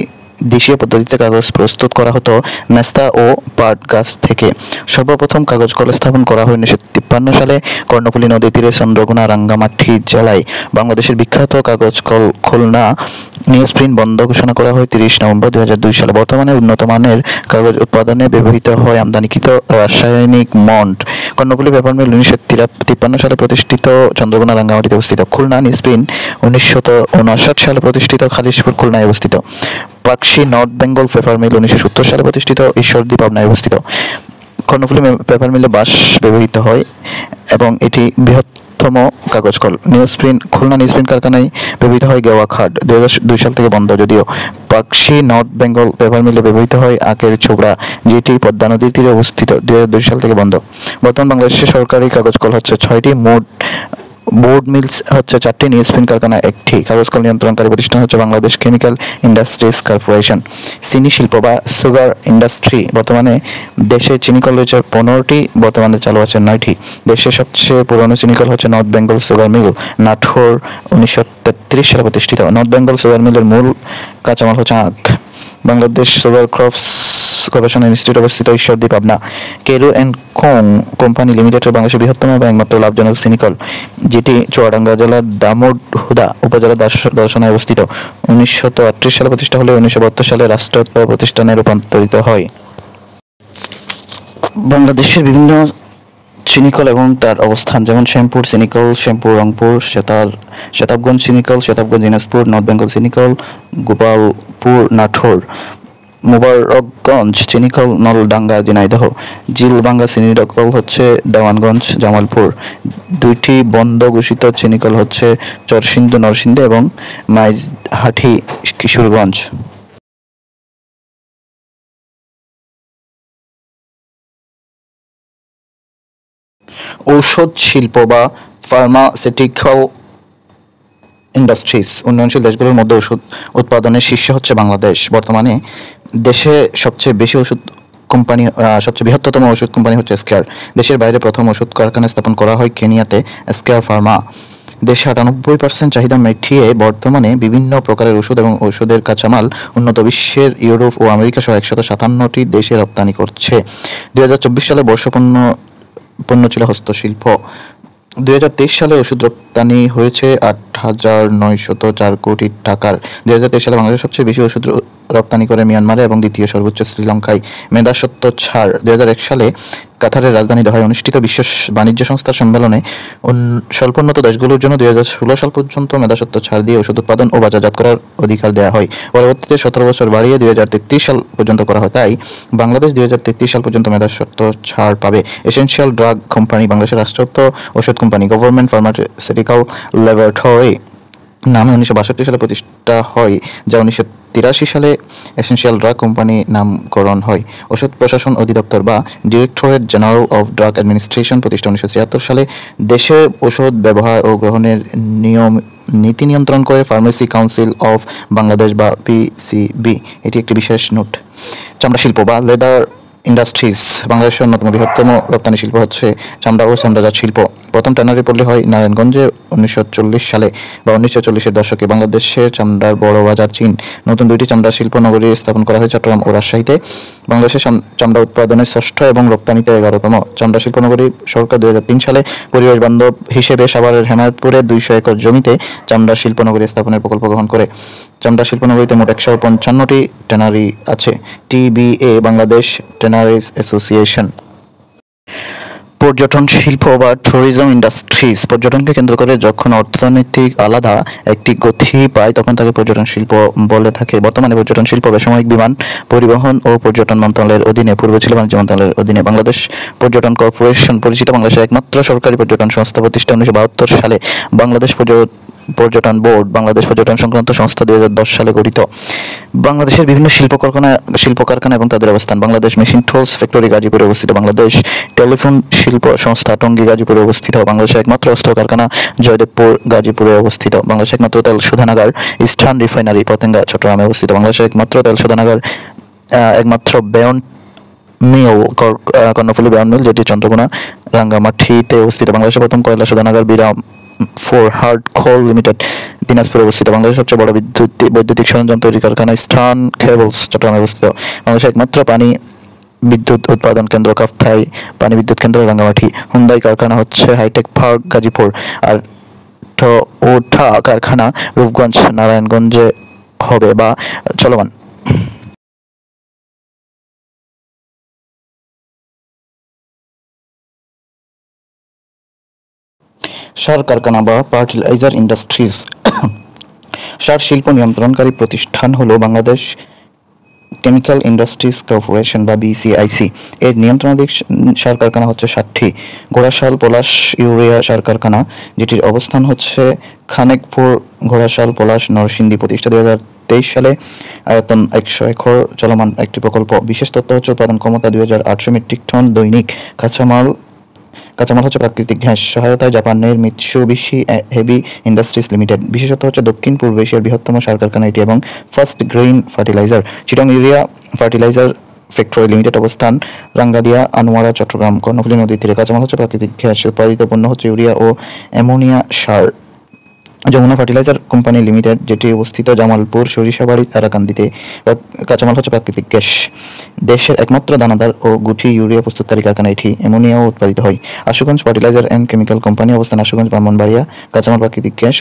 দেশীয় পদ্ধতিতে কাগজ প্রস্তুত করা হতো মেস্তা ও পাট গাছ থেকে। সর্বপ্রথম কাগজ কল স্থাপন করা হয় 1953 সালে কর্ণফুলী নদীর তীরে চন্দ্রঘোনা রাঙ্গামাটি জেলায়। বাংলাদেশের বিখ্যাত কাগজ কল খুলনা নিউজপ্রিন্ট বন্ধ ঘোষণা করা হয় 30 নভেম্বর 2002 সালে। বর্তমানে উন্নত মানের কাগজ উৎপাদনে ব্যবহৃত হয় আমদানিকৃত রাসায়নিক মন্ড। কর্ণফুলী পেপার মিল 1953 সালে প্রতিষ্ঠিত, চন্দ্রঘোনা রাঙ্গামাটিতে অবস্থিত। খুলনা নিউজপ্রিন্ট 1959 সালে প্রতিষ্ঠিত, খালিশপুর খুলনায় অবস্থিত। Pakshi north Bengal paper mill 1970 সালে প্রতিষ্ঠিত, ঈশ্বরদী পাবনায় অবস্থিত। কর্ণফুলী পেপার মিলে বাঁশ ব্যবহৃত হয় এবং এটি বৃহত্তম কাগজ কল। খুলনা নিউজপ্রিন্ট কারখানায় ব্যবহৃত হয় গেওয়া খাট, 2002 সাল থেকে বন্ধ। যদিও পাকশি নর্থ বেঙ্গল পেপার মিলে ব্যবহৃত হয় আখের ছোবড়া, যেটি পদ্মা নদীর তীরে অবস্থিত, 2002 সাল থেকে বন্ধ। বর্তমান বাংলাদেশের সরকারি কাগজ কল হচ্ছে 6টি, বোর্ড মিলস হচ্ছে 4টি, নিউজপ্রিন্ট কারখানা 1টি। কাগজ কল নিয়ন্ত্রণকারী প্রতিষ্ঠান হচ্ছে বাংলাদেশ কেমিক্যাল ইন্ডাস্ট্রিজ কর্পোরেশন। চিনি শিল্প বা সুগার ইন্ডাস্ট্রি বর্তমানে দেশে চিনি কল রয়েছে 15টি, বর্তমানে চালু আছে 9টি। দেশের সবচেয়ে পুরনো চিনি কল হচ্ছে north Bengal sugar mill, Natore, 1933 সালে প্রতিষ্ঠিত। নর্থ বেঙ্গল সুগার মিলের মূল কাঁচামাল হচ্ছে আখ। বাংলাদেশ সুগার ক্রপস গবেষণা ইনস্টিটিউট অবস্থিত, Ishwardi Pabna. Carew and co company limited বাংলাদেশের বৃহত্তম এবং একমাত্র লাভজনক চিনিকল, যেটি চুয়াডাঙ্গা জেলার দামোদহুদা উপজেলার দর্শনায় অবস্থিত। 1938 সালে প্রতিষ্ঠা হলে 1972 সালে রাষ্ট্রায়ত্ত প্রতিষ্ঠানে রূপান্তরিত হয়। বাংলাদেশের বিভিন্ন চিনিকল এবং তার অবস্থান, যেমন শ্যামপুর চিনিকল, শ্যামপুর রংপুর, সেতাবগঞ্জ চিনিকল, সেতাবগঞ্জ দিনাজপুর, নর্থ বেঙ্গল চিনিকল, গোপালপুর নাটোর, মোবারকগঞ্জ চিনিকল নলডাঙ্গা ঝিনাইদহ, জিলবাঙ্গা চিনিকল হচ্ছে দেওয়ানগঞ্জ জামালপুর। 2টি বন্ধ ঘোষিত চিনিকল হচ্ছে চরসিন্দু নরসিংদী এবং মাইজহাটি কিশোরগঞ্জ। ঔষধ শিল্প বা ফার্মাসিউটিক্যাল ইন্ডাস্ট্রিজ উন্নয়নশীল দেশগুলোর মধ্যে ওষুধ উৎপাদনের শীর্ষে হচ্ছে বাংলাদেশ। বর্তমানে দেশে সবচেয়ে বৃহত্তম ওষুধ কোম্পানি হচ্ছে স্কয়ার। দেশের বাইরে প্রথম ওষুধ কারখানা স্থাপন করা হয় কেনিয়াতে, স্কয়ার ফার্মা। দেশে 98% চাহিদা মিটিয়ে বর্তমানে বিভিন্ন প্রকারের ওষুধ এবং ওষুধের কাঁচামাল উন্নত বিশ্বের ইউরোপ ও আমেরিকা সহ 157টি দেশে রপ্তানি করছে। 2024 সালে পণ্য ছিল হস্তশিল্প। 2023 সালে ওষুধ রপ্তানি হয়েছে 8,904 কোটি টাকার। 2023 সালে বাংলাদেশ সবচেয়ে বেশি ওষুধ রপ্তানি করে মিয়ানমারে এবং দ্বিতীয় সর্বোচ্চ শ্রীলঙ্কায়। মেধাস্বত্ব ছাড় 2001 সালে কাতারের রাজধানী দোহায় অনুষ্ঠিত বিশ্ব বাণিজ্য সংস্থার সম্মেলনে স্বল্পোন্নত দেশগুলোর জন্য 2016 সাল পর্যন্ত মেধাস্বত্ব ছাড় দিয়ে ওষুধ উৎপাদন ও বাজারজাত করার অধিকার দেওয়া হয়। পরবর্তীতে 17 বছর বাড়িয়ে 2033 সাল পর্যন্ত করা হয়। তাই বাংলাদেশ 2033 সাল পর্যন্ত মেধাস্বত্ব ছাড় পাবে। এসেনশিয়াল ড্রাগ কোম্পানি বাংলাদেশের রাষ্ট্রায়ত্ত ওষুধ কোম্পানি। গভর্নমেন্ট ফার্মাসিউটিক্যাল ল্যাবরেটরি নামে 1962 সালে প্রতিষ্ঠা হয়, যা 1983 সালে এসেনশিয়াল ড্রাগ কোম্পানি নামকরণ হয়। ওষুধ প্রশাসন অধিদপ্তর বা directorate general of drug administration প্রতিষ্ঠা 1973 সালে। দেশে ওষুধ ব্যবহার ও গ্রহণের নীতি নিয়ন্ত্রণ করে ফার্মেসি কাউন্সিল অফ বাংলাদেশ বা PCB। এটি একটি বিশেষ নোট। চামড়া শিল্প বা লেদার ইন্ডাস্ট্রিজ বাংলাদেশের অন্যতম বৃহত্তম রপ্তানি শিল্প হচ্ছে চামড়া ও চামড়াজাত শিল্প। প্রথম ট্যানারি পল্লী হয় নারায়ণগঞ্জে 1940 সালে বা 1940-এর দশকে। বাংলাদেশের চামড়ার বড় বাজার চীন। নতুন 2টি চামড়া শিল্প নগরী স্থাপন করা হয় চট্টগ্রাম ও রাজশাহীতে। বাংলাদেশের চামড়া উৎপাদনে 6ষ্ঠ এবং রপ্তানিতে 11তম। চামড়া শিল্প নগরী সরকার 2003 সালে পরিবেশ বান্ধব হিসেবে সাভারের হেমায়তপুরে 200 একর জমিতে চামড়া শিল্প নগরী স্থাপনের প্রকল্প গ্রহণ করে। চামড়া শিল্প নগরীতে মোট 155টি ট্যানারি আছে। TBA Bangladesh tanneries association. পর্যটন শিল্প বা ট্যুরিজম ইন্ডাস্ট্রিজ পর্যটনকে কেন্দ্র করে যখন অর্থনৈতিক আলাদা একটি গতি পায় তখন তাকে পর্যটন শিল্প বলে থাকে। বর্তমানে পর্যটন শিল্প বেসামরিক বিমান পরিবহন ও পর্যটন মন্ত্রণালয়ের অধীনে, পূর্বে ছিল বাণিজ্য মন্ত্রণালয়ের অধীনে। বাংলাদেশ পর্যটন কর্পোরেশন পরিচিত বাংলাদেশের একমাত্র সরকারি পর্যটন সংস্থা, প্রতিষ্ঠা 1972 সালে। বাংলাদেশ পর্যটন বোর্ড বাংলাদেশ পর্যটন সংক্রান্ত সংস্থা 2010 সালে গঠিত। বাংলাদেশের বিভিন্ন শিল্প কারখানা এবং তাদের অবস্থান: বাংলাদেশ মেশিন টুলস ফ্যাক্টরি গাজীপুরে অবস্থিত। বাংলাদেশ টেলিফোন শিল্প সংস্থা টঙ্গী গাজীপুরে অবস্থিত। বাংলাদেশের একমাত্র অস্ত্র কারখানা জয়দেবপুর গাজীপুরে অবস্থিত। বাংলাদেশের একমাত্র তেল শোধনাগার ইস্টার্ন রিফাইনারি পতেঙ্গা চট্টগ্রামে অবস্থিত। বাংলাদেশের একমাত্র তেল শোধনাগার একমাত্র বেয়ন মিল কর্ণফুলী বেয়ন মিল, যেটি চন্দ্রকোনা রাঙ্গামাটিতে অবস্থিত। বাংলাদেশের প্রথম কয়লা শোধনাগার বিরাম ফর হার্ড কোল লিমিটেড দিনাজপুরে অবস্থিত। বাংলাদেশের সবচেয়ে বড় বৈদ্যুতিক সরঞ্জাম তৈরি কারখানা ইস্টার্ন কেবলস চট্টগ্রামে অবস্থিত। বাংলাদেশের একমাত্র পানি বিদ্যুৎ উৎপাদন কেন্দ্র কাপ্তাই পানি বিদ্যুৎ কেন্দ্র রাঙ্গামাটি। হুন্দাই কারখানা হচ্ছে হাইটেক পার্ক গাজীপুর। আর ওঠা কারখানা রূপগঞ্জ নারায়ণগঞ্জে হবে বা চলমান। সার কারখানা বা ফার্টিলাইজার ইন্ডাস্ট্রিজ। সার শিল্প নিয়ন্ত্রণকারী প্রতিষ্ঠান হলো বাংলাদেশ কেমিক্যাল ইন্ডাস্ট্রিজ কর্পোরেশন বা BCIC। এর নিয়ন্ত্রণাধীন সার কারখানা হচ্ছে 7টি। ঘোড়াশাল পলাশ ইউরিয়া সার কারখানা, যেটির অবস্থান হচ্ছে খানেকপুর। ঘোড়াশাল পলাশ নরসিংদী, প্রতিষ্ঠা 2023 সালে। আয়তন 100 একর, চলমান একটি প্রকল্প। বিশেষ তথ্য হচ্ছে উৎপাদন ক্ষমতা 2800 মেট্রিক টন দৈনিক। কাঁচামাল হচ্ছে প্রাকৃতিক গ্যাস। সহায়তায় জাপানের মিৎসুবিশি হেভি ইন্ডাস্ট্রিজ লিমিটেড। বিশেষত হচ্ছে দক্ষিণ পূর্ব এশিয়ার বৃহত্তম সার কারখানা এটি এবং first grain fertiliser. Chittagong urea fertiliser factory limited, অবস্থান রাঙ্গাদিয়া আনোয়ারা চট্টগ্রাম। কর্ণফুলী নদীর তীরে। কাঁচামাল হচ্ছে প্রাকৃতিক গ্যাস। উৎপাদিত পণ্য হচ্ছে ইউরিয়া ও অ্যামোনিয়া সার। যমুনা ফার্টিলাইজার কোম্পানি লিমিটেড, যেটি অবস্থিত জামালপুর সরিষাবাড়ি তারাকান্দিতে। কাঁচামাল হচ্ছে প্রাকৃতিক গ্যাস। দেশের একমাত্র দানাদার ও গুটি ইউরিয়া প্রস্তুতকারী কারখানা এটি। অ্যামোনিয়াও উৎপাদিত হয়। Ashuganj fertiliser and chemical company, অবস্থান আশুগঞ্জ ব্রাহ্মণবাড়িয়া। কাঁচামাল প্রাকৃতিক গ্যাস।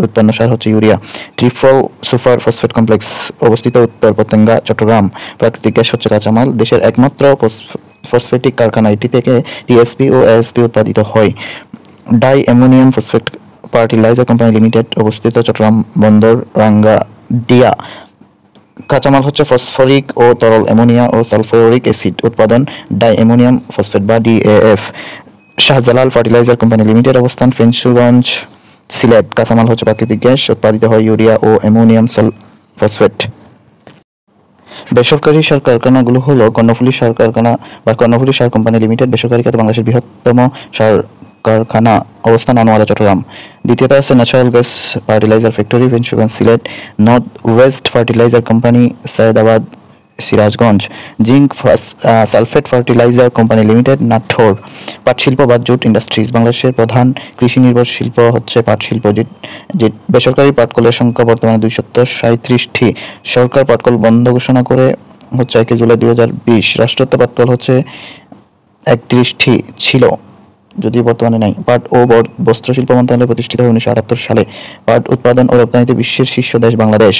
উৎপন্ন সার হচ্ছে urea. Triple super phosphate complex, অবস্থিত উত্তর পতেঙ্গা চট্টগ্রাম। প্রাকৃতিক গ্যাস হচ্ছে কাঁচামাল। দেশের একমাত্র ফসফেটিক কারখানা এটি থেকে TSP ও ASP উৎপাদিত হয়। Die ammonium phosphate fertiliser company limited, অবস্থিত চট্টগ্রাম বন্দর রাঙ্গাদিয়া। কাঁচামাল হচ্ছে ফসফরিক ও তরল অ্যামোনিয়া ও সালফিউরিক অ্যাসিড। উৎপাদন ডাই অ্যামোনিয়াম ফসফেট বা DAF। Shahjalal fertiliser company limited, অবস্থান ফেঞ্চুগঞ্জ সিলেট। কাঁচামাল হচ্ছে প্রাকৃতিক গ্যাস। উৎপাদিত হয় ইউরিয়া ও অ্যামোনিয়াম ফসফেট। বেসরকারি সার কারখানাগুলো হলো কর্ণফুলী সার কারখানা বা কর্ণফুলী সার কোম্পানি লিমিটেড, বেসরকারি খাতে বাংলাদেশের বৃহত্তম সার কারখানা, অবস্থান আনোয়ারা চট্টগ্রাম। দ্বিতীয়ত আছে natural gas fertiliser factory Fenchuganj Sylhet. North West fertiliser company Saidabad Sirajganj. Zinc sulphate fertiliser company limited Natore. পাট শিল্প বা জুট ইন্ডাস্ট্রিজ। বাংলাদেশের প্রধান কৃষি নির্ভর শিল্প হচ্ছে পাট শিল্প। যে বেসরকারি পাটকলের সংখ্যা বর্তমানে 237টি। সরকার পাটকল বন্ধ ঘোষণা করে হচ্ছে 1 জুলাই 2020। রাষ্ট্রায়ত্ত পাটকল হচ্ছে 31টি ছিল, যদিও বর্তমানে নাই। পাট ও বস্ত্র শিল্প মন্ত্রণালয় প্রতিষ্ঠিত হয় 1978 সালে। পাট উৎপাদন ও রপ্তানিতে বিশ্বের শীর্ষ দেশ Bangladesh.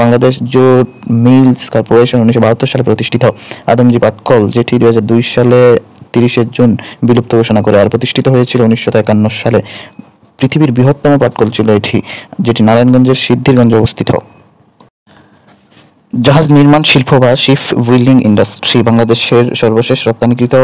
Bangladesh jute mills corporation 1972 সালে প্রতিষ্ঠিত। আদমজী পাটকল, যেটি 2002 সালে 30 জুন বিলুপ্ত ঘোষণা করে, আর প্রতিষ্ঠিত হয়েছিল 1951 সালে। পৃথিবীর বৃহত্তম পাটকল ছিল এটি, যেটি নারায়ণগঞ্জের সিদ্ধিরগঞ্জে অবস্থিত। জাহাজ নির্মাণ শিল্প বা শিপ বিল্ডিং ইন্ডাস্ট্রি। বাংলাদেশের সর্বশেষ রপ্তানিকৃত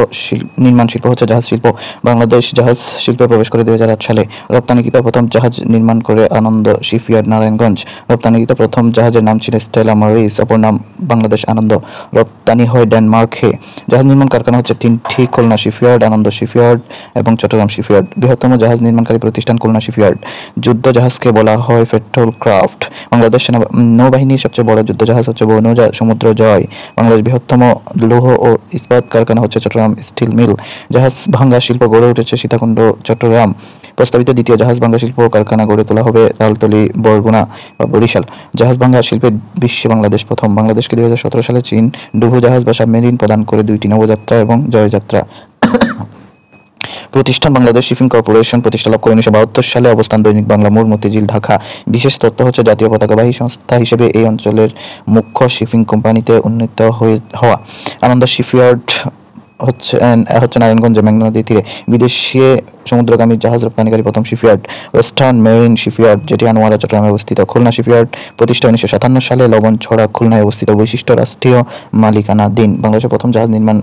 নির্মাণ শিল্প হচ্ছে জাহাজ শিল্প। বাংলাদেশ জাহাজ শিল্পে প্রবেশ করে 2008 সালে। রপ্তানিকৃত প্রথম জাহাজ নির্মাণ করে আনন্দ শিপইয়ার্ড নারায়ণগঞ্জ। রপ্তানিকৃত প্রথম জাহাজের নাম ছিল স্টেলা মারিস, অপর নাম বাংলাদেশ আনন্দ। রপ্তানি হয় ডেনমার্কে। জাহাজ নির্মাণ কারখানা হচ্ছে 3টি: খুলনা শিপইয়ার্ড, আনন্দ শিপইয়ার্ড এবং চট্টগ্রাম শিপইয়ার্ড। বৃহত্তম জাহাজ নির্মাণকারী প্রতিষ্ঠান খুলনা শিপইয়ার্ড। যুদ্ধ জাহাজকে বলা হয় পেট্রোল ক্রাফট। বাংলাদেশ নৌবাহিনীর সবচেয়ে বড় যুদ্ধ জাহাজ হচ্ছে বনৌজা সমুদ্র জয়। বাংলাদেশ বৃহত্তম লৌহ ও ইস্পাত কারখানা হচ্ছে চট্টগ্রাম স্টিল মিল। জাহাজ ভাঙ্গা শিল্প গড়ে উঠেছে সীতাকুণ্ড চট্টগ্রাম। প্রস্তাবিত দ্বিতীয় জাহাজ ভাঙ্গা শিল্প কারখানা গড়ে তোলা হবে তালতলী বরগুনা বা বরিশাল। জাহাজ ভাঙ্গা শিল্পে বিশ্বে বাংলাদেশ প্রথম। বাংলাদেশকে 2017 সালে চীন ডুবো জাহাজ বা সাবমেরিন প্রদান করে 2টি নবযাত্রা এবং জয়যাত্রা। প্রতিষ্ঠান বাংলাদেশ শিপিং কর্পোরেশন প্রতিষ্ঠা লাভ করে 1972 সালে। অবস্থান দৈনিক বাংলা মোড়, মতিঝিল, ঢাকা। বিশেষ তথ্য হচ্ছে জাতীয় পতাকাবাহী সংস্থা হিসেবে এই অঞ্চলের মুখ্য শিপিং কোম্পানিতে উন্নীত হওয়া। আনন্দ শিপইয়ার্ড হচ্ছে নারায়ণগঞ্জে মেঘনা নদীর তীরে বিদেশি সমুদ্রগামী জাহাজ রপ্তানিকারী প্রথম শিপইয়ার্ড। ওয়েস্টার্ন মেরিন শিপইয়ার্ড, যেটি আনোয়ারা চট্টগ্রামে অবস্থিত। খুলনা শিপইয়ার্ড প্রতিষ্ঠা 1957 সালে। লবণছড়া, খুলনায় অবস্থিত। বৈশিষ্ট্য রাষ্ট্রীয় মালিকানাধীন। বাংলাদেশের প্রথম জাহাজ নির্মাণ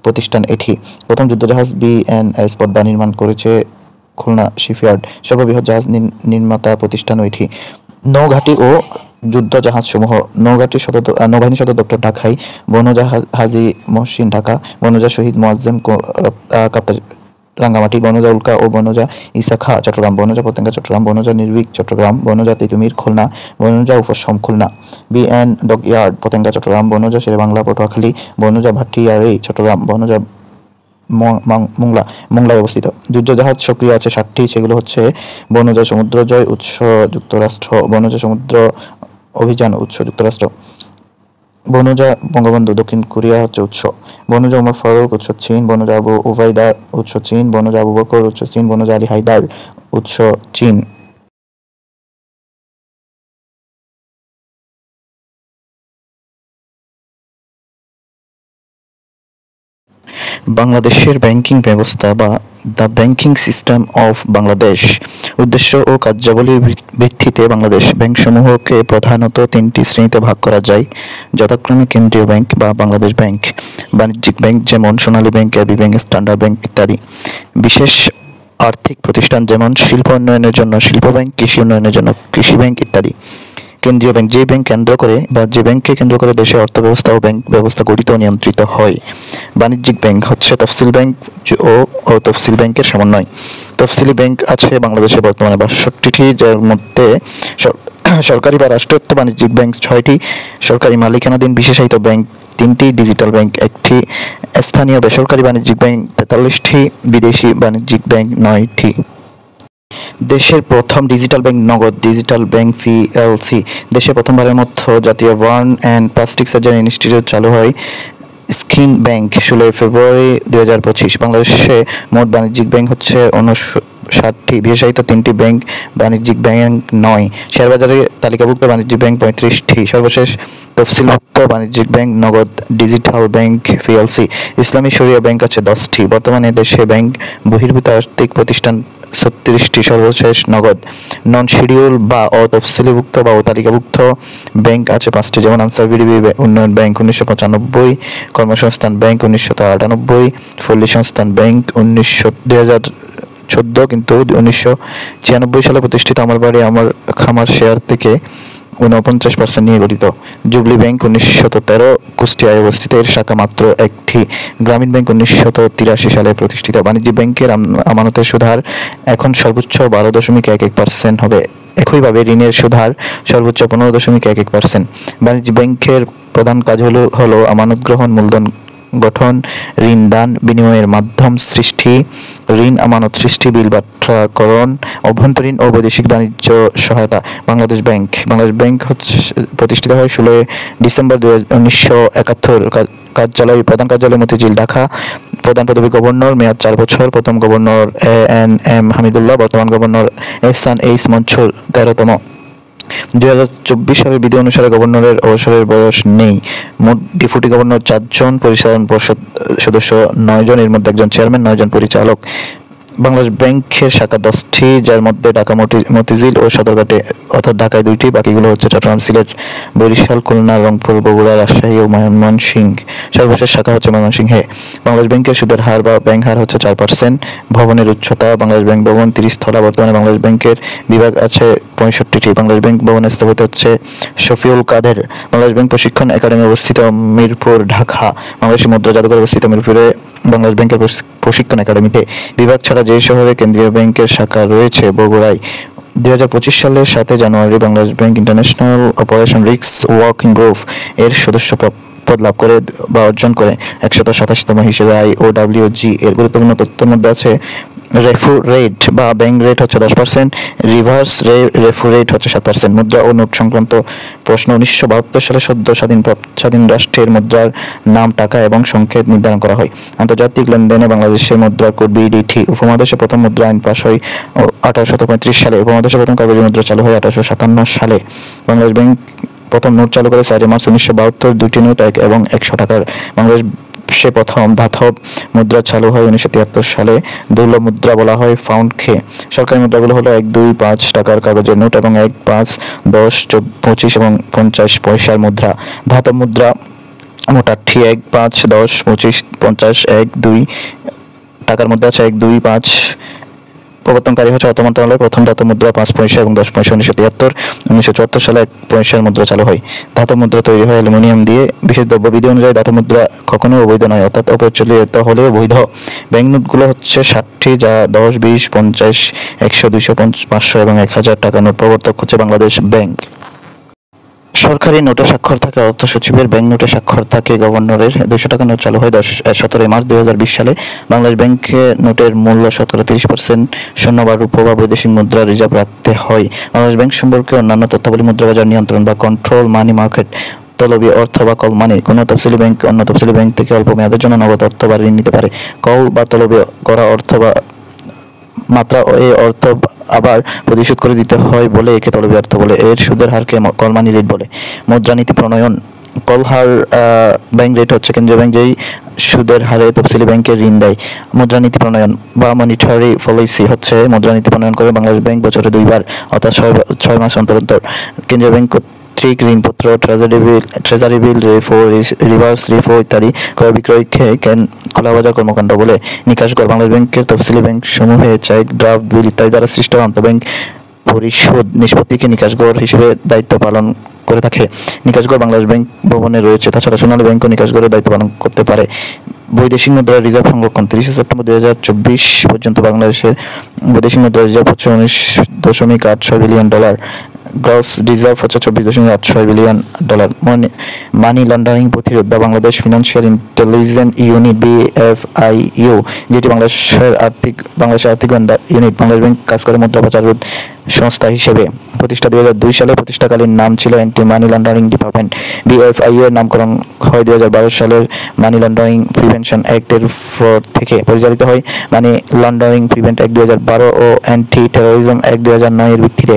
প্রতিষ্ঠান এটি। প্রথম যুদ্ধজাহাজ বিএনএস পদ্মা নির্মাণ করেছে খুলনা শিপইয়ার্ড। সর্ববৃহৎ জাহাজ নির্মাতা প্রতিষ্ঠানও এটি। নৌঘাঁটি ও যুদ্ধজাহাজসমূহ। নৌবাহিনী সদর দপ্তর ঢাকায়। বনজাহাজ হাজী মহসিন ঢাকা। বনজা শহীদ মোয়াজ্জেম কাপ্তার রাঙ্গামাটি। বনজা উল্কা ও বনজা ঈসা খাঁ চট্টগ্রাম। বনজা পতেঙ্গা চট্টগ্রাম। বনজা নির্ভীক চট্টগ্রাম। বনজা তিতুমির খুলনা। বনজা উপশম খুলনা। BN dockyard Patenga Chittagong. বনজা শেরেবাংলা পটুয়াখালী। বনজা ভাটিয়ারি চট্টগ্রাম। বনজা মোংলায় অবস্থিত। যুদ্ধজাহাজ সক্রিয় আছে 60টি, সেগুলো হচ্ছে বনজা সমুদ্রজয় উৎস যুক্তরাষ্ট্র, বনজা সমুদ্র অভিযান উৎস যুক্তরাষ্ট্র, বনজা বঙ্গবন্ধু দক্ষিণ কোরিয়া হচ্ছে উৎস, বনজা উমর ফারুক উৎস চীন, বনজা আবু উবাইদা উৎস চীন, বনজা আবু বকর উৎস চীন, বনজা আলী হায়দার উৎস চীন। বাংলাদেশের ব্যাংকিং ব্যবস্থা বা the banking system of Bangladesh. উদ্দেশ্য ও কার্যাবলীর ভিত্তিতে বাংলাদেশ ব্যাংকসমূহকে প্রধানত 3টি শ্রেণীতে ভাগ করা যায়, যথাক্রমে কেন্দ্রীয় ব্যাংক বা বাংলাদেশ ব্যাংক, বাণিজ্যিক ব্যাংক যেমন Sonali bank, AB bank, standard bank ইত্যাদি, বিশেষ আর্থিক প্রতিষ্ঠান যেমন শিল্প উন্নয়নের জন্য শিল্প ব্যাংক, কৃষি উন্নয়নের জন্য কৃষি ব্যাংক ইত্যাদি। কেন্দ্রীয় ব্যাংক, যে ব্যাংককে কেন্দ্র করে দেশে অর্থব্যবস্থা ও ব্যাংক ব্যবস্থা গঠিত ও নিয়ন্ত্রিত হয়। বাণিজ্যিক ব্যাংক হচ্ছে তফসিল ব্যাংক ও তফসিল ব্যাংকের সমন্বয়। তফসিলি ব্যাংক আছে বাংলাদেশে বর্তমানে 62টি, যার মধ্যে সরকারি বা রাষ্ট্রায়ত্ত বাণিজ্যিক ব্যাংক 6টি, সরকারি মালিকানাধীন বিশেষায়িত ব্যাংক 3টি, ডিজিটাল ব্যাংক 1টি, স্থানীয় বেসরকারি বাণিজ্যিক ব্যাংক 43টি, বিদেশি বাণিজ্যিক ব্যাংক 9টি। দেশের প্রথম ডিজিটাল ব্যাংক নগদ ডিজিটাল ব্যাংক পিএলসি। দেশে প্রথমবারের মতো জাতীয় burn and plastic surgery institute চালু হয়। স্কিন ব্যাংক 16 ফেব্রুয়ারি 2025। বাংলাদেশে মোট বাণিজ্যিক ব্যাংক হচ্ছে 59টি, বিশেষায়িত 3টি ব্যাংক বাণিজ্যিক ব্যাংক 9, শেয়ারবাজারে তালিকাভুক্ত বাণিজ্যিক ব্যাংক 35টি, সর্বশেষ তফসিলভুক্ত বাণিজ্যিক ব্যাংক নগদ ডিজিটাল ব্যাংক পিএলসি। ইসলামী শরিয়া ব্যাংক আছে 10টি। বর্তমানে দেশে ব্যাংক বহির্ভূত আর্থিক প্রতিষ্ঠান 36টি, সর্বশেষ নগদ। নন শিডিউল বা অতফসিলিভুক্ত বা অতালিকাভুক্ত ব্যাংক আছে 5টি, যেমন আনসার ভিডিবি উন্নয়ন ব্যাংক 1995, কর্মসংস্থান ব্যাংক 1998, পল্লী সংস্থান ব্যাংক 2014, কিন্তু 1996 সালে প্রতিষ্ঠিত আমার বাড়ি আমার খামার শেয়ার থেকে 49% নিয়ে গঠিত। জুবলি ব্যাংক 1913 কুষ্টিয়ায় অবস্থিত, এর শাখা মাত্র 1টি। গ্রামীণ ব্যাংক 1983 সালে প্রতিষ্ঠিত। বাণিজ্যিক ব্যাংকের আমানতের সুদ হার এখন সর্বোচ্চ 12.11% হবে। একইভাবে ঋণের সুদ হার সর্বোচ্চ 15.11%। বাণিজ্যিক ব্যাংকের প্রধান কাজ হলো আমানত গ্রহণ, মূলধন গঠন, ঋণ দান বিনিময়ের মাধ্যম সৃষ্টি, ঋণ আমানত সৃষ্টি, বিল বাট্টাকরণ, অভ্যন্তরীণ ও বৈদেশিক বাণিজ্য সহায়তা। বাংলাদেশ ব্যাংক প্রতিষ্ঠিত হয় 16 ডিসেম্বর 1971। প্রধান কার্যালয় মতিঝিল, ঢাকা। প্রধান পদবী গভর্নর, মেয়াদ 4 বছর। প্রথম গভর্নর ANM হামিদুল্লাহ, বর্তমান গভর্নর এহসান মনসুর 13তম। 2024 সালের বিধি অনুসারে গভর্নরের অবসরের বয়স নেই। মোট ডেপুটি গভর্নর 4 জন, পরিচালন পর্ষদ সদস্য 9 জন, এর মধ্যে 1 জন চেয়ারম্যান, 9 জন পরিচালক। বাংলাদেশ ব্যাংকের শাখা 10টি, যার মধ্যে ঢাকা মতিঝিল ও সদরঘাটে অর্থাৎ ঢাকায় 2টি, বাকিগুলো হচ্ছে চট্টগ্রাম, সিলেট, বরিশাল, খুলনা, রংপুর, বগুড়া, রাজশাহী ও ময়মনসিংহ। সর্বশেষ শাখা হচ্ছে ময়মনসিংহে। বাংলাদেশ ব্যাংকের সুদের হার বা ব্যাংক হার হচ্ছে 4%। ভবনের উচ্চতা, বাংলাদেশ ব্যাংক ভবন 30 তলা। বর্তমানে বাংলাদেশ ব্যাংকের বিভাগ আছে 65টি। বাংলাদেশ ব্যাংক ভবনের স্থপতি হচ্ছে শফিউল কাদের। বাংলাদেশ ব্যাংক প্রশিক্ষণ একাডেমি অবস্থিত মিরপুর, ঢাকা। বাংলাদেশ মুদ্রা জাদুঘর অবস্থিত মিরপুরে। বাংলাদেশ ব্যাংকের প্রশিক্ষণ একাডেমিতে বিভাগ ছাড়া যে শহরে কেন্দ্রীয় ব্যাংকের শাখা রয়েছে বগুড়ায়। 2025 সালের 7 January Bangladesh bank international operation risk working group এর সদস্য পদ লাভ করে বা অর্জন করে 127তম হিসেবে IOWG। এর গুরুত্বপূর্ণ তথ্যের মধ্যে আছে রেফো রেট বা ব্যাংক রেট হচ্ছে 10%, রিভার্স রেফো রেট হচ্ছে 7%। মুদ্রা ও নোট সংক্রান্ত প্রশ্ন। 1972 সালে সদ্য স্বাধীন রাষ্ট্রের মুদ্রার নাম, টাকা এবং সংকেত নির্ধারণ করা হয়। আন্তর্জাতিক লেনদেনে বাংলাদেশের মুদ্রার কোড বিডিটি। উপমহাদেশে প্রথম মুদ্রা আইন পাস হয় 1835 সালে। উপমহাদেশে প্রথম কাগজে মুদ্রা চালু হয় 1857 সালে। বাংলাদেশ ব্যাংক প্রথম নোট চালু করে 4 মার্চ 1972। দুটি নোট 1 এবং 100 টাকার। বাংলাদেশ সে প্রথম ধাতব মুদ্রা চালু হয় 1973 সালে। দুর্লভ মুদ্রা বলা হয় পাউন্ডকে। সরকারি মুদ্রাগুলো হলো 1, 2, 5 টাকার কাগজের নোট এবং 1, 5, 10, 25 এবং 50 পয়সার মুদ্রা। ধাতব মুদ্রা মোট 8টি। 1, 5, 10, 25, 50, 1, 2 টাকার মধ্যে আছে 1, 2, 5। প্রবর্তনকারী হচ্ছে অর্থ মন্ত্রণালয়। প্রথম ধাতব মুদ্রা 5 পয়সা এবং 10 পয়সা 1973। 1974 সালে 1 পয়সার মুদ্রা চালু হয়। ধাতব মুদ্রা তৈরি হয় অ্যালুমিনিয়াম দিয়ে। বিশেষ দ্রব্যবিধি অনুযায়ী ধাতব মুদ্রা কখনোই অবৈধ নয়, অর্থাৎ অপ্রচলিত হলেও বৈধ। ব্যাংক নোটগুলো হচ্ছে 60টি, যা 10, 20, 50, 100, 200, 500 এবং 1000 টাকা নোট। প্রবর্তক হচ্ছে বাংলাদেশ ব্যাংক। সরকারি নোটে স্বাক্ষর থাকে অর্থ সচিবের, ব্যাংক নোটে স্বাক্ষর থাকে গভর্নরের। 200 টাকা নোট চালু হয় 17 মার্চ 2020 সালে। বাংলাদেশ ব্যাংকে নোটের মূল্য 30% স্বর্ণ বা রূপো বা বৈদেশিক মুদ্রা রিজার্ভ রাখতে হয়। বাংলাদেশ ব্যাংক সম্পর্কে অন্যান্য তথ্যাবলী মুদ্রা বাজার নিয়ন্ত্রণ বা কন্ট্রোল, মানি মার্কেট, তলবি অর্থ বা কল মানি। কোনো তফসিলি ব্যাংক অন্য তফসিলি ব্যাংক থেকে অল্প মেয়াদের জন্য নগদ অর্থ বা ঋণ নিতে পারে। কল বা তলবি করা অর্থ বা মাত্রা এই অর্থ আবার পরিশোধ করে দিতে হয় বলে একে তলবি অর্থ বলে। এর সুদের হারকে কল মানি রেট বলে। মুদ্রানীতি প্রণয়ন। কল হার ব্যাংক রেট হচ্ছে কেন্দ্রীয় ব্যাংক যেই সুদের হারে তফসিলি ব্যাংকে ঋণ দেয়। মুদ্রানীতি প্রণয়ন বা মনিটারি পলিসি হচ্ছে মুদ্রানীতি প্রণয়ন করে বাংলাদেশ ব্যাংক বছরে 2 বার, অর্থাৎ 6 মাস অন্তর অন্তর। কেন্দ্রীয় ব্যাংক কর্তৃক ঋণপত্র, ট্রেজারি বিল, রেফো, রিভার্স রেফো ইত্যাদি ক্রয় বিক্রয়কে খোলাবাজার কর্মকাণ্ড বলে। নিকাশঘর। বাংলাদেশ ব্যাংকের তফসিলি ব্যাংক সমূহে চেক, ড্রাফট, বিল ইত্যাদি দ্বারা সৃষ্ট আন্তঃব্যাংক পরিশোধ নিষ্পত্তিকে নিকাশঘর হিসেবে দায়িত্ব পালন করে থাকে। নিকাশঘর বাংলাদেশ ব্যাংক ভবনে রয়েছে। তাছাড়া সোনালী ব্যাংকও নিকাশঘরের দায়িত্ব পালন করতে পারে। বৈদেশিক মুদ্রার রিজার্ভ সংরক্ষণ। 30 সেপ্টেম্বর 2024 পর্যন্ত বাংলাদেশের বৈদেশিক মুদ্রার রিজার্ভ হচ্ছে $19.86 বিলিয়ন। গ্রস রিজার্ভ হচ্ছে $24.86 বিলিয়ন। মানি লন্ডারিং প্রতিরোধ বা Bangladesh financial intelligence unit BFIU, যেটি বাংলাদেশের আর্থিক গোয়েন্দা ইউনিট। বাংলাদেশ ব্যাংক কাজ করে মুদ্রা পাচার রোধ সংস্থা হিসেবে। প্রতিষ্ঠা 2002 সালে। প্রতিষ্ঠাকালীন নাম ছিল anti money laundering department. BFIU এর নামকরণ হয় 2012 সালের মানি লন্ডারিং প্রিভেনশন অ্যাক্টের থেকে। পরিচালিত হয় মানি লন্ডারিং প্রিভেন্ট অ্যাক্ট 2012 ও অ্যান্টি টেরোরিজম অ্যাক্ট 2009 এর ভিত্তিতে।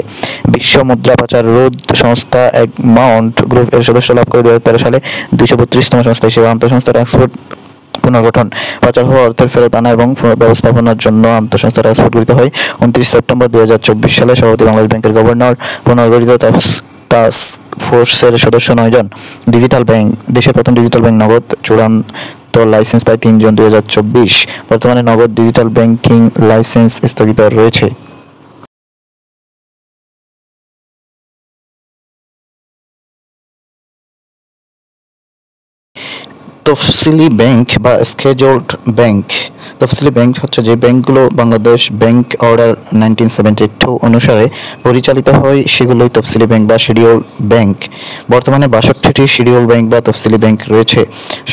বিশ্ব মুদ্রা পাচার রোধ সংস্থা এগমন্ট গ্রুপ এর সদস্য লাভ করে 2013 সালে 232তম সংস্থা হিসেবে। আন্তঃসংস্থা ট্রান্সপোর্ট পুনর্গঠন। পাচার হওয়া অর্থের ফেরত আনা এবং ব্যবস্থাপনার জন্য আন্তঃসংস্থা ট্রান্সপোর্ট গঠিত হয় 29 সেপ্টেম্বর 2024 সালে। সভাপতি বাংলাদেশ ব্যাংকের গভর্নর। পুনর্গঠিত টাস্ক ফোর্সের সদস্য 9 জন। Digital bank. দেশের প্রথম ডিজিটাল ব্যাংক নগদ চূড়ান্ত লাইসেন্স পায় 3 জন 2024। বর্তমানে নগদ ডিজিটাল ব্যাংকিং লাইসেন্স স্থগিত রয়েছে। তফসিলি ব্যাংক বা স্কেজুলড ব্যাংক। তফসিলি ব্যাংক হচ্ছে যে ব্যাংকগুলো বাংলাদেশ ব্যাংক অর্ডার 1972 অনুসারে পরিচালিত হয় সেগুলোই তফসিলি ব্যাংক বা শিডিউল ব্যাংক। বর্তমানে 62টি শিডিউল ব্যাংক বা তফসিলি ব্যাংক রয়েছে।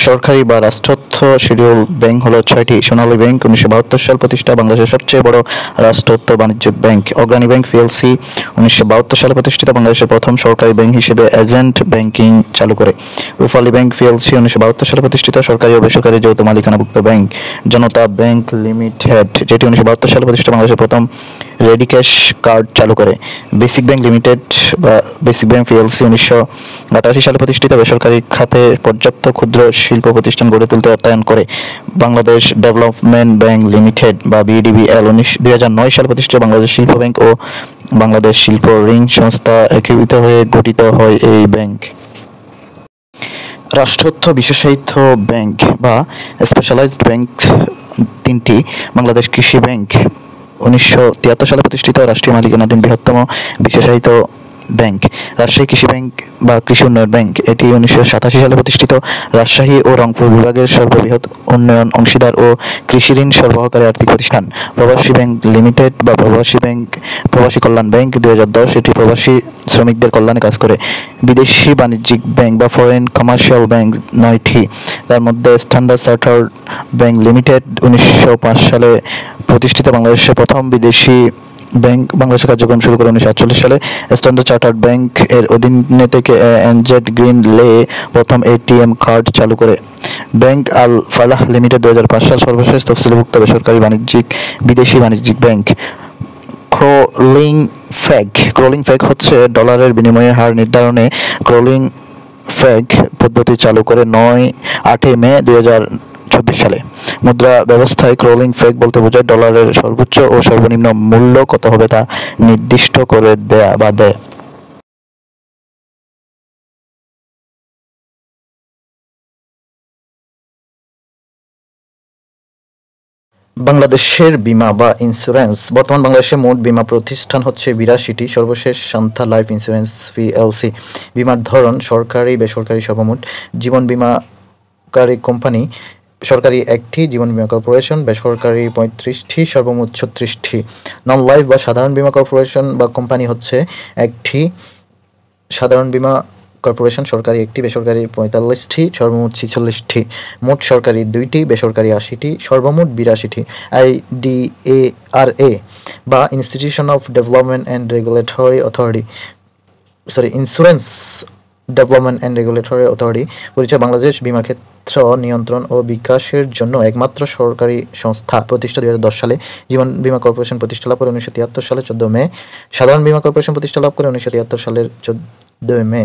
সরকারি বা রাষ্ট্রায়ত্ত শিডিউল ব্যাংক হলো 6টি। সোনালী ব্যাংক 1972 সাল প্রতিষ্ঠা, বাংলাদেশের সবচেয়ে বড় রাষ্ট্রায়ত্ত বাণিজ্যিক ব্যাংক। অগ্রণী ব্যাংক PLC 1972 সালে প্রতিষ্ঠিত, বাংলাদেশের প্রথম সরকারি ব্যাংক হিসেবে এজেন্ট ব্যাংকিং চালু করে। রূপালী ব্যাংক PLC 1972 সালে প্রতিষ্ঠিত, সরকারি ও বেসরকারি যৌথ মালিকানাভুক্ত ব্যাংক। জনতা ব্যাংক লিমিটেড, যেটি 1972 সালে প্রতিষ্ঠিত, বাংলাদেশের প্রথম রেডি ক্যাশ কার্ড চালু করে। বেসিক ব্যাংক লিমিটেড বা বেসিক ব্যাংক PLC 1988 সালে প্রতিষ্ঠিত, বেসরকারি খাতে পর্যাপ্ত ক্ষুদ্র শিল্প প্রতিষ্ঠান গড়ে তুলতে অর্থায়ন করে। বাংলাদেশ ডেভেলপমেন্ট ব্যাংক লিমিটেড বা BDBL 2009 সালে প্রতিষ্ঠিত, বাংলাদেশ শিল্প ব্যাংক ও বাংলাদেশ শিল্প ঋণ সংস্থা একীভূত হয়ে গঠিত হয় এই ব্যাংক। রাষ্ট্রায়ত্ত বিশেষায়িত ব্যাংক বা স্পেশালাইজড ব্যাংক 3টি। বাংলাদেশ কৃষি ব্যাংক 1973 সালে প্রতিষ্ঠিত, রাষ্ট্রীয় মালিকানাধীন বৃহত্তম বিশেষায়িত ব্যাংক। রাজশাহী কৃষি ব্যাংক বা কৃষি উন্নয়ন ব্যাংক এটি 1987 সালে প্রতিষ্ঠিত রাজশাহী ও রংপুর বিভাগের সর্ববৃহৎ উন্নয়ন অংশীদার ও কৃষি ঋণ সরবরাহকারী আর্থিক প্রতিষ্ঠান। প্রবাসী ব্যাংক লিমিটেড বা প্রবাসী কল্যাণ ব্যাংক 2010 এটি প্রবাসী শ্রমিকদের কল্যাণে কাজ করে। বিদেশি বাণিজ্যিক ব্যাংক বা ফরেন কমার্শিয়াল ব্যাংক 9টি, তার মধ্যে স্ট্যান্ডার্ড চার্টার্ড ব্যাংক লিমিটেড 1905 সালে প্রতিষ্ঠিত বাংলাদেশের প্রথম বিদেশি ব্যাংক। বাংলাদেশে কার্যক্রম শুরু করে 1948 সালে। স্ট্যান্ডার্ড চার্টার্ড ব্যাংক এর অধীনে থেকে এনজেড গ্রিন লে প্রথম এটিএম কার্ড চালু করে। ব্যাংক আল ফালাহ লিমিটেড 2005 সাল সর্বশেষ তফসিলভুক্ত বেসরকারি বিদেশি বাণিজ্যিক ব্যাংক। ক্রলিং ফ্যাগ হচ্ছে ডলারের বিনিময়ের হার নির্ধারণে ক্রলিং ফ্যাগ পদ্ধতি চালু করে 8 মে 2024 সালে। মুদ্রা ব্যবস্থায় ক্রলিং ফ্যাগ বলতে বোঝায় ডলারের সর্বোচ্চ ও সর্বনিম্ন মূল্য কত হবে তা নির্দিষ্ট করে দেয়। বাংলাদেশের বীমা বা ইন্স্যুরেন্স। বর্তমান বাংলাদেশে মোট বীমা প্রতিষ্ঠান হচ্ছে 82টি। সর্বশেষ সান্থা লাইফ ইন্স্যুরেন্স পিএলসি। বীমার ধরন সরকারি, বেসরকারি সর্বমোট। জীবন বীমাকারী কোম্পানি সরকারি 1টি, জীবন বীমা কর্পোরেশন বেসরকারি 35টি, সর্বমোট 36টি। নন লাইফ বা সাধারণ বীমা কর্পোরেশন বা কোম্পানি হচ্ছে 1টি, সাধারণ বীমা কর্পোরেশন সরকারি 1টি, বেসরকারি 45টি, সর্বমোট 46টি। মোট সরকারি 2টি, বেসরকারি 80টি, সর্বমোট 82টি। IDARA বা institution of development and regulatory authority insurance development and regulatory authority পরিচয় বাংলাদেশ বীমা ক্ষেত্র নিয়ন্ত্রণ ও বিকাশের জন্য একমাত্র সরকারি সংস্থা। প্রতিষ্ঠা 2010 সালে। জীবন বীমা কর্পোরেশন প্রতিষ্ঠা লাভ করে 1973 সালে 14 মে। সাধারণ বীমা কর্পোরেশন প্রতিষ্ঠা লাভ করে 1973 সালের 14 মে।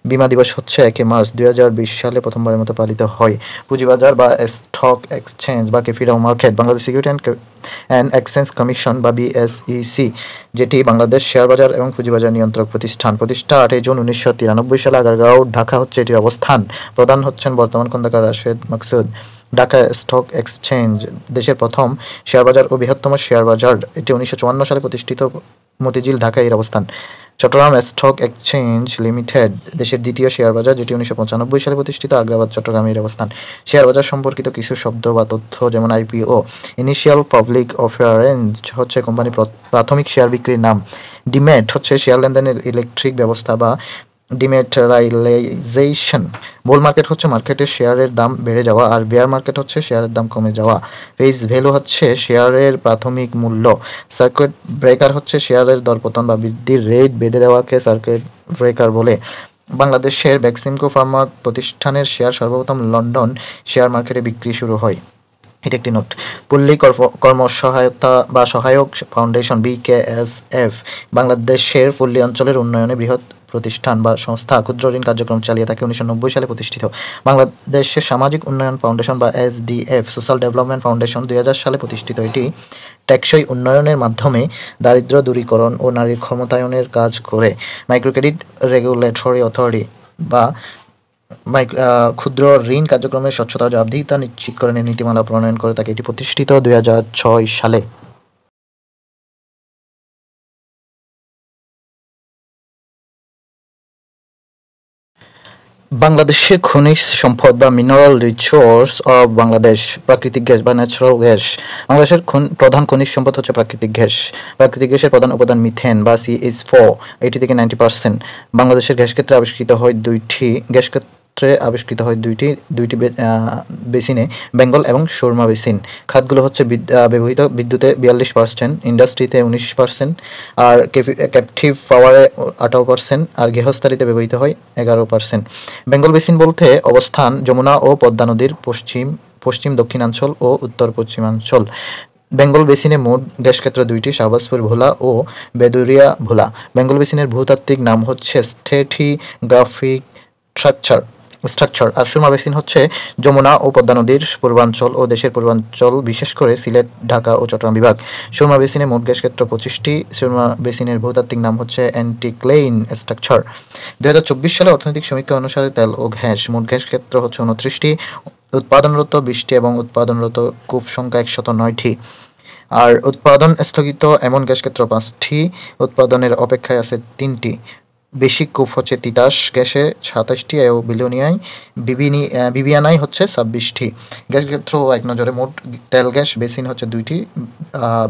বীমা দিবস হচ্ছে 1 মার্চ 2020 সালে প্রথমবারের মতো পালিত হয়। পুঁজিবাজার বা স্টক এক্সচেঞ্জ বা capital market Bangladesh security and exchange commission বা BSEC, যেটি বাংলাদেশ শেয়ার বাজার এবং পুঁজিবাজার নিয়ন্ত্রক প্রতিষ্ঠান। প্রতিষ্ঠা 8 জুন 1993 সালে। আগারগাঁও, ঢাকা হচ্ছে এটির অবস্থান। প্রধান হচ্ছেন বর্তমান খন্দকার রাশেদ মাকসুদ। ঢাকা স্টক এক্সচেঞ্জ দেশের প্রথম শেয়ার বাজার ও বৃহত্তম শেয়ার বাজার। এটি 1954 সালে প্রতিষ্ঠিত। মতিঝিল, ঢাকা এর অবস্থান। চট্টগ্রাম স্টক এক্সচেঞ্জ লিমিটেড দেশের দ্বিতীয় শেয়ার বাজার, যেটি 1995 সালে প্রতিষ্ঠিত। আগ্রাবাদ, চট্টগ্রামে এর অবস্থান। শেয়ার বাজার সম্পর্কিত কিছু শব্দ বা তথ্য যেমন IPO ইনিশিয়াল পাবলিক অফারেন্স হচ্ছে কোম্পানির প্রাথমিক শেয়ার বিক্রির নাম। ডিম্যাট হচ্ছে শেয়ার লেনদেনের ইলেকট্রিক ব্যবস্থা বা ডিম্যাটেরিয়ালাইজেশন। বুল মার্কেট হচ্ছে মার্কেটের শেয়ারের দাম বেড়ে যাওয়া, আর বেয়ার মার্কেট হচ্ছে শেয়ারের দাম কমে যাওয়া। ফেস ভ্যালু হচ্ছে শেয়ারের প্রাথমিক মূল্য। সার্কিট ব্রেকার হচ্ছে শেয়ারের দরপতন বা বৃদ্ধির রেট বেঁধে দেওয়াকে সার্কিট ব্রেকার বলে। বাংলাদেশের বেক্সিমকো ফার্মা প্রতিষ্ঠানের শেয়ার সর্বপ্রথম লন্ডন শেয়ার মার্কেটে বিক্রি শুরু হয়। এটা একটি নোট। পল্লী কর্মসহায়তা বা সহায়ক ফাউন্ডেশন BKSF বাংলাদেশের পল্লী অঞ্চলের উন্নয়নে বৃহৎ প্রতিষ্ঠান বা সংস্থা। ক্ষুদ্র ঋণ কার্যক্রম চালিয়ে থাকে। 1990 সালে প্রতিষ্ঠিত। বাংলাদেশের সামাজিক উন্নয়ন ফাউন্ডেশন বা SDF সোশ্যাল ডেভেলপমেন্ট ফাউন্ডেশন 2000 সালে প্রতিষ্ঠিত। এটি টেকসই উন্নয়নের মাধ্যমে দারিদ্র্য দূরীকরণ ও নারীর ক্ষমতায়নের কাজ করে। মাইক্রো ক্রেডিট রেগুলেটরি অথরিটি বা ক্ষুদ্র ঋণ কার্যক্রমের স্বচ্ছতা ও জবাবদিহিতা নিশ্চিত করে নীতিমালা প্রণয়ন করে থাকে। এটি প্রতিষ্ঠিত 2006 সালে। বাংলাদেশের খনিজ সম্পদ বা মিনারেল রিসোর্স অফ বাংলাদেশ। প্রাকৃতিক গ্যাস বা ন্যাচারাল গ্যাস। বাংলাদেশের প্রধান খনিজ সম্পদ হচ্ছে প্রাকৃতিক গ্যাস। প্রাকৃতিক গ্যাসের প্রধান উপাদান মিথেন বা CH4, এটি থেকে 90%। বাংলাদেশের গ্যাস ক্ষেত্রে আবিষ্কৃত হয় দুইটি বেসিনে, বেঙ্গল এবং সুরমা বেসিন। খাতগুলো হচ্ছে ব্যবহৃত বিদ্যুতে 42%, ইন্ডাস্ট্রিতে 19%, আর ক্যাপটিভ পাওয়ারে 18%, আর গৃহস্থালিতে ব্যবহৃত হয় 11%। বেঙ্গল বেসিন বলতে অবস্থান যমুনা ও পদ্মা নদীর পশ্চিম দক্ষিণাঞ্চল ও উত্তর পশ্চিমাঞ্চল। বেঙ্গল বেসিনে মোট গ্যাসক্ষেত্র 2টি, শাহবাজপুর ভোলা ও বেদুরিয়া ভোলা। বেঙ্গল বেসিনের ভূতাত্ত্বিক নাম হচ্ছে স্ট্র্যাটিগ্রাফিক স্ট্রাকচার। আর সুরমা বেসিন হচ্ছে যমুনা ও পদ্মা নদীর পূর্বাঞ্চল ও দেশের পূর্বাঞ্চল, বিশেষ করে সিলেট, ঢাকা ও চট্টগ্রাম বিভাগ। সুরমা বেসিনে মোট গ্যাস ক্ষেত্র 25টি। সুরমা বেসিনের ভূতাত্ত্বিক নাম হচ্ছে অ্যান্টিক্লেইন স্ট্রাকচার। 2024 সালে অর্থনৈতিক সমীক্ষা অনুসারে তেল ও গ্যাস মোট গ্যাস ক্ষেত্র হচ্ছে 29টি, উৎপাদনরত 20টি এবং উৎপাদনরত কূপ সংখ্যা 109টি। আর উৎপাদন স্থগিত এমন গ্যাস ক্ষেত্র 5টি, উৎপাদনের অপেক্ষায় আছে 3টি। বেশি কূপ হচ্ছে তিতাস গ্যাসে 27টি এবং বিবিয়ানায় হচ্ছে 26টি। গ্যাস ক্ষেত্র এক নজরে মোট তেল গ্যাস বেসিন হচ্ছে 2টি,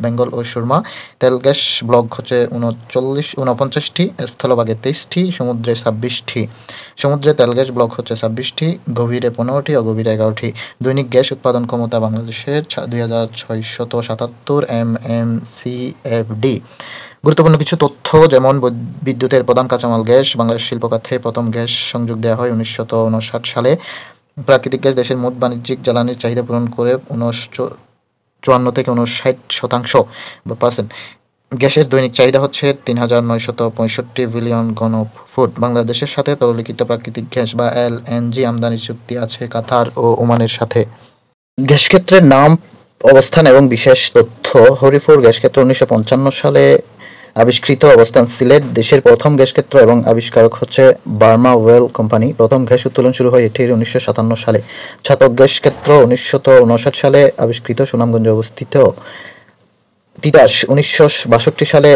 বেঙ্গল ও সুরমা। তেল গ্যাস ব্লক হচ্ছে 49টি, স্থলভাগে 23টি, সমুদ্রে 26টি। সমুদ্রে তেল গ্যাস ব্লক হচ্ছে 26টি, গভীরে 15টি, অগভীরে 11টি। দৈনিক গ্যাস উৎপাদন ক্ষমতা বাংলাদেশের 2677 MMCFD। গুরুত্বপূর্ণ কিছু তথ্য, যেমন বিদ্যুতের প্রধান কাঁচামাল গ্যাস। বাংলাদেশ শিল্প খাতে প্রথম গ্যাস সংযোগ দেওয়া হয় 1959 সালে। প্রাকৃতিক গ্যাস দেশের মোট বাণিজ্যিক জ্বালানির চাহিদা পূরণ করে 54 থেকে 59% বা পার্সেন্ট। গ্যাসের দৈনিক চাহিদা হচ্ছে 3965 বিলিয়ন ঘনফুট। বাংলাদেশের সাথে তরলীকৃত প্রাকৃতিক গ্যাস বা এলএনজি আমদানির চুক্তি আছে কাতার ও ওমানের সাথে। গ্যাস ক্ষেত্রের নাম, অবস্থান এবং বিশেষ তথ্য। হরিপুর গ্যাস ক্ষেত্র 1955 সালে আবিষ্কৃত। অবস্থান সিলেট। দেশের প্রথম গ্যাস ক্ষেত্র এবং আবিষ্কারক হচ্ছে বার্মা ওয়েল কোম্পানি। প্রথম গ্যাস উত্তোলন শুরু হয় এটির 1957 সালে। ছাতক গ্যাস ক্ষেত্র 1959 সালে আবিষ্কৃত, সুনামগঞ্জে অবস্থিত। তিতাস 1962 সালে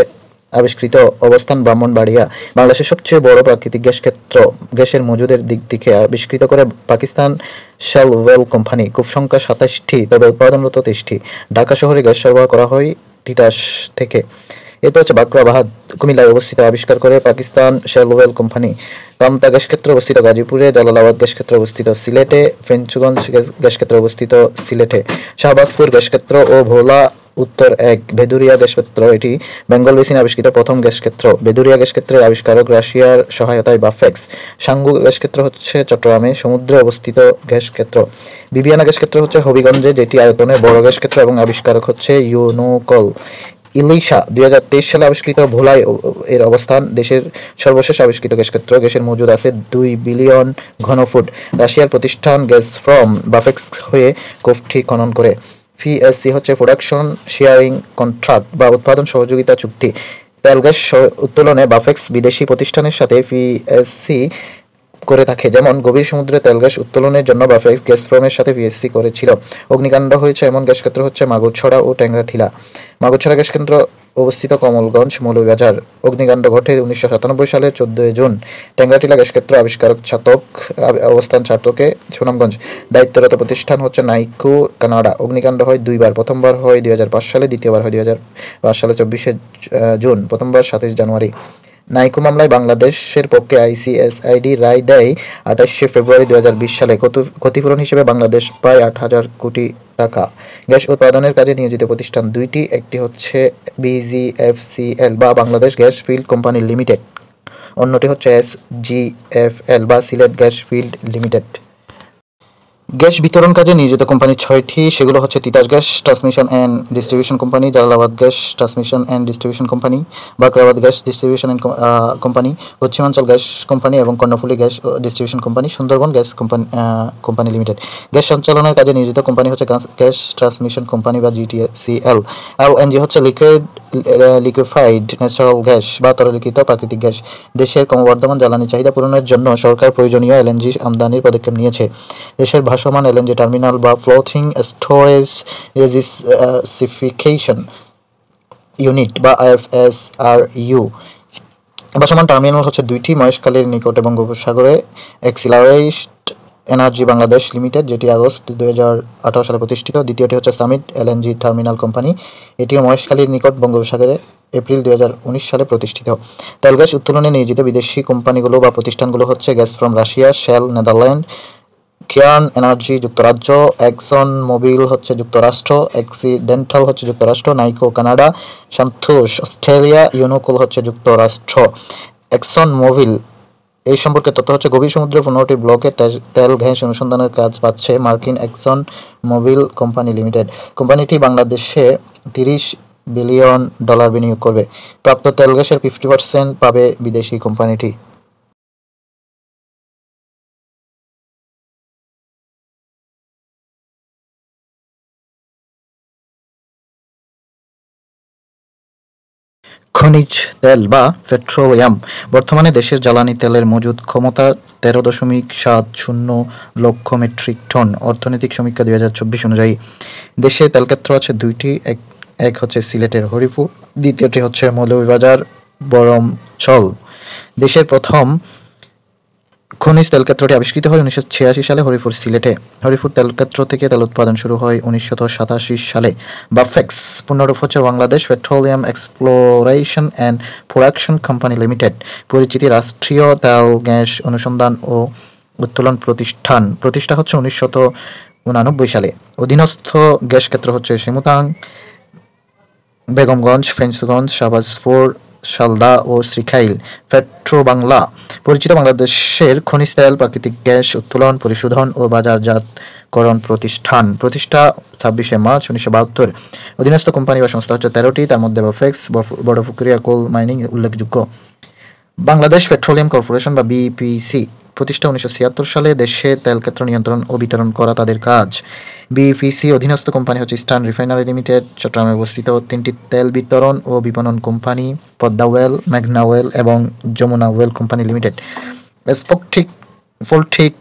আবিষ্কৃত, অবস্থান ব্রাহ্মণবাড়িয়া। বাংলাদেশের সবচেয়ে বড় প্রাকৃতিক গ্যাস ক্ষেত্র গ্যাসের মজুদের দিক থেকে আবিষ্কৃত করে পাকিস্তান শেল ওয়েল কোম্পানি। কূপ সংখ্যা 27টি, তবে উৎপাদনরত 23টি। ঢাকা শহরে গ্যাস সরবরাহ করা হয় তিতাস থেকে। এরপর হচ্ছে বাঁকড়াবাদ, কুমিল্লায় অবস্থিত, আবিষ্কার করে Pakistan Shell oil company. Kamta gas ক্ষেত্র অবস্থিত গাজীপুরে। জালালাবাদ গ্যাস ক্ষেত্র অবস্থিত সিলেটে। ফেঞ্চুগঞ্জ গ্যাস ক্ষেত্র অবস্থিত সিলেটে। শাহবাজপুর গ্যাস ক্ষেত্র ও ভোলা উত্তর 1। ভেদুরিয়া গ্যাস ক্ষেত্র, এটি বেঙ্গল বেসিনে আবিষ্কৃত প্রথম গ্যাস ক্ষেত্র। ভেদুরিয়া গ্যাস ক্ষেত্রের আবিষ্কারক রাশিয়ার সহায়তায় বাফেক্স। সাঙ্গু গ্যাস ক্ষেত্র হচ্ছে চট্টগ্রামে, সমুদ্রে অবস্থিত গ্যাস ক্ষেত্র। বিবিয়ানা গ্যাস ক্ষেত্র হচ্ছে হবিগঞ্জে, যেটি আয়তনে বড় গ্যাস ক্ষেত্র এবং আবিষ্কারক হচ্ছে ইউনোকল। ইলিশা 2023 সালে আবিষ্কৃত, ভোলায় এর অবস্থান। দেশের সর্বশেষ আবিষ্কৃত গ্যাস ক্ষেত্র। গ্যাসের মজুদ আছে 2 বিলিয়ন ঘনফুট। রাশিয়ার প্রতিষ্ঠান গ্যাসপ্রম বাফেক্স হয়ে কূপটি খনন করে। পিএসসি হচ্ছে প্রোডাকশন শেয়ারিং কন্ট্রাক্ট বা উৎপাদন সহযোগিতা চুক্তি। তেল গ্যাস উত্তোলনে বাফেক্স বিদেশি প্রতিষ্ঠানের সাথে পিএসসি করে থাকে, যেমন গভীর সমুদ্রে তেল গ্যাস উত্তোলনের জন্য বাফেক্স গ্যাসপ্রমের সাথে পিএসসি করেছিল। অগ্নিকাণ্ড হয়েছে এমন গ্যাস ক্ষেত্র হচ্ছে মাগুরছড়া ও ট্যাংরাঠিলা। মাগুরছড়া গ্যাস কেন্দ্র অবস্থিত কমলগঞ্জ, মৌলভীবাজার। অগ্নিকাণ্ড ঘটে 1997 সালের 14 জুন। ট্যাংরাঠিলা গ্যাস ক্ষেত্র আবিষ্কারক ছাতক, অবস্থান ছাতকে, সুনামগঞ্জ। দায়িত্বরত প্রতিষ্ঠান হচ্ছে নাইকো কানাডা। অগ্নিকাণ্ড হয় 2 বার, প্রথমবার হয় 2005 সালে, দ্বিতীয়বার হয় 2005 সালে 24 জুন, প্রথমবার 27 জানুয়ারি। নাইকো মামলায় বাংলাদেশের পক্ষে আইসিএসআইডি রায় দেয় 28 ফেব্রুয়ারি 2020 সালে। ক্ষতিপূরণ হিসেবে বাংলাদেশ পায় 8,000 কোটি টাকা। গ্যাস উৎপাদনের কাজে নিয়োজিত প্রতিষ্ঠান 2টি, একটি হচ্ছে বিজিএফসিএল বা Bangladesh gas field company limited, অন্যটি হচ্ছে এসজিএফএল বা Sylhet gas field limited. Gas বিতরণ কাজে নিয়োজিত কোম্পানি 6টি, সেগুলো হচ্ছে Titas gas transmission and distribution company, Jalalabad gas transmission and distribution company, Bakhrabad gas distribution and company, Paschimanchal gas company এবং Karnaphuli gas distribution company, Sundarban gas company limited. Gas সঞ্চালনের কাজে নিয়োজিত কোম্পানি হচ্ছে গ্যাস ট্রান্সমিশন কোম্পানি বা জিটিসিএল। এলএনজি হচ্ছে লিকুইফাইড ন্যাচারাল গ্যাস বা তরলীকৃত প্রাকৃতিক gas. দেশের ক্রমবর্ধমান জ্বালানি চাহিদা পূরণের জন্য সরকার প্রয়োজনীয় এলএনজি আমদানির পদক্ষেপ নিয়েছে। দেশের ভাসমান এলএনজি টার্মিনাল বা ফ্লোটিং স্টোরেজ রেজিসিফিকেশন ইউনিট বা এফএসআরইউ। ভাসমান টার্মিনাল হচ্ছে 2টি, মহেশখালীর নিকটে বঙ্গোপসাগরে। এক্সিলারেটেড এনার্জি বাংলাদেশ লিমিটেড, যেটি আগস্ট 2018 সালে প্রতিষ্ঠিত। দ্বিতীয়টি হচ্ছে সামিট এলএনজি টার্মিনাল কোম্পানি, এটিও মহেশখালীর নিকট বঙ্গোপসাগরে, এপ্রিল 2019 সালে প্রতিষ্ঠিত। তেল গ্যাস উত্তোলনে নিয়োজিত বিদেশি কোম্পানিগুলো বা প্রতিষ্ঠানগুলো হচ্ছে Gazprom Russia, Shell Netherland, Cairn Energy যুক্তরাজ্য, এক্সন মোবিল হচ্ছে যুক্তরাষ্ট্র, অক্সিডেন্টাল হচ্ছে যুক্তরাষ্ট্র, নাইকো কানাডা, সান্থোস অস্ট্রেলিয়া, ইউনোকোল হচ্ছে যুক্তরাষ্ট্র। এক্সন মোবিল এই সম্পর্কে তথ্য হচ্ছে গভীর সমুদ্রের 15টি ব্লকে তেল গ্যাস অনুসন্ধানের কাজ পাচ্ছে মার্কিন এক্সন মোবিল কোম্পানি লিমিটেড। কোম্পানিটি বাংলাদেশে $30 বিলিয়ন বিনিয়োগ করবে। প্রাপ্ত তেল গ্যাসের 50% পাবে বিদেশি কোম্পানিটি। খনিজ তেল বা পেট্রোলিয়াম। বর্তমানে দেশের জ্বালানি তেলের মজুদ ক্ষমতা 13.70 লক্ষ মেট্রিক টন। অর্থনৈতিক সমীক্ষা 2024 অনুযায়ী দেশে তেলক্ষেত্র আছে 2টি, এক হচ্ছে সিলেটের হরিপুর, দ্বিতীয়টি হচ্ছে মৌলভীবাজার বরমচল। দেশের প্রথম খনিজ তেলক্ষেত্রটি আবিষ্কৃত হয় 1986 সালে হরিপুর, সিলেটে। হরিপুর তেলক্ষেত্র থেকে তেল উৎপাদন শুরু হয় 1987 সালে। বাফেক্স পূর্ণরূপ হচ্ছে Bangladesh petroleum exploration and production company limited. পরিচিতি রাষ্ট্রীয় তেল গ্যাস অনুসন্ধান ও উত্তোলন প্রতিষ্ঠান। প্রতিষ্ঠা হচ্ছে 1999 সালে। অধীনস্থ গ্যাস ক্ষেত্র হচ্ছে সেমুতাং, বেগমগঞ্জ, ফ্রেঞ্চগঞ্জ, শাহবাজপুর, শালদা ও শ্রীখাইল। পেট্রোবাংলা পরিচিত বাংলাদেশের খনিজ তেল, প্রাকৃতিক গ্যাস উত্তোলন, পরিশোধন ও বাজারজাতকরণ প্রতিষ্ঠান। প্রতিষ্ঠা 26 মার্চ 1972। অধীনস্থ কোম্পানি বা সংস্থা হচ্ছে 13টি, তার মধ্যে বাফেক্স, বড়পুকুরিয়া কোল মাইনিং উল্লেখযোগ্য। বাংলাদেশ পেট্রোলিয়াম কর্পোরেশন বা বিপিসি প্রতিষ্ঠা 1976 সালে। দেশে তেলক্ষেত্র নিয়ন্ত্রণ ও বিতরণ করা তাদের কাজ। বিপিসি অধীনস্থ কোম্পানি হচ্ছে ইস্টার্ন রিফাইনারি লিমিটেড, চট্টগ্রামে অবস্থিত। 3টি তেল বিতরণ ও বিপণন কোম্পানি, পদ্মা ওয়েল, মেঘনা ওয়েল এবং Jamuna oil company limited. Asphaltic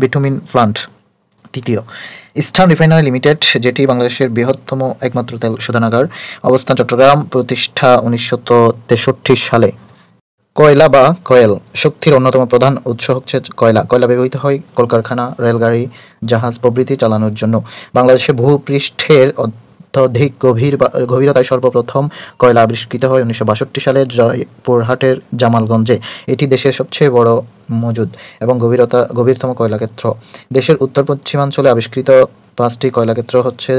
bitumen plant তৃতীয়। ইস্টার্ন রিফাইনারি লিমিটেড, যেটি বাংলাদেশের বৃহত্তম একমাত্র তেল শোধনাগার, অবস্থান চট্টগ্রাম, প্রতিষ্ঠা 1963 সালে। কয়লা বা কয়েল শক্তির অন্যতম প্রধান উৎস হচ্ছে কয়লা। কয়লা ব্যবহৃত হয় কলকারখানা, রেলগাড়ি, জাহাজ প্রভৃতি চালানোর জন্য। বাংলাদেশে ভূপৃষ্ঠের অত্যধিক গভীরতায় সর্বপ্রথম কয়লা আবিষ্কৃত হয় 1962 সালে জয়পুরহাটের জামালগঞ্জে। এটি দেশের সবচেয়ে বড় মজুদ এবং গভীরতম কয়লাক্ষেত্র। দেশের উত্তর পশ্চিমাঞ্চলে আবিষ্কৃত 5টি কয়লাক্ষেত্র হচ্ছে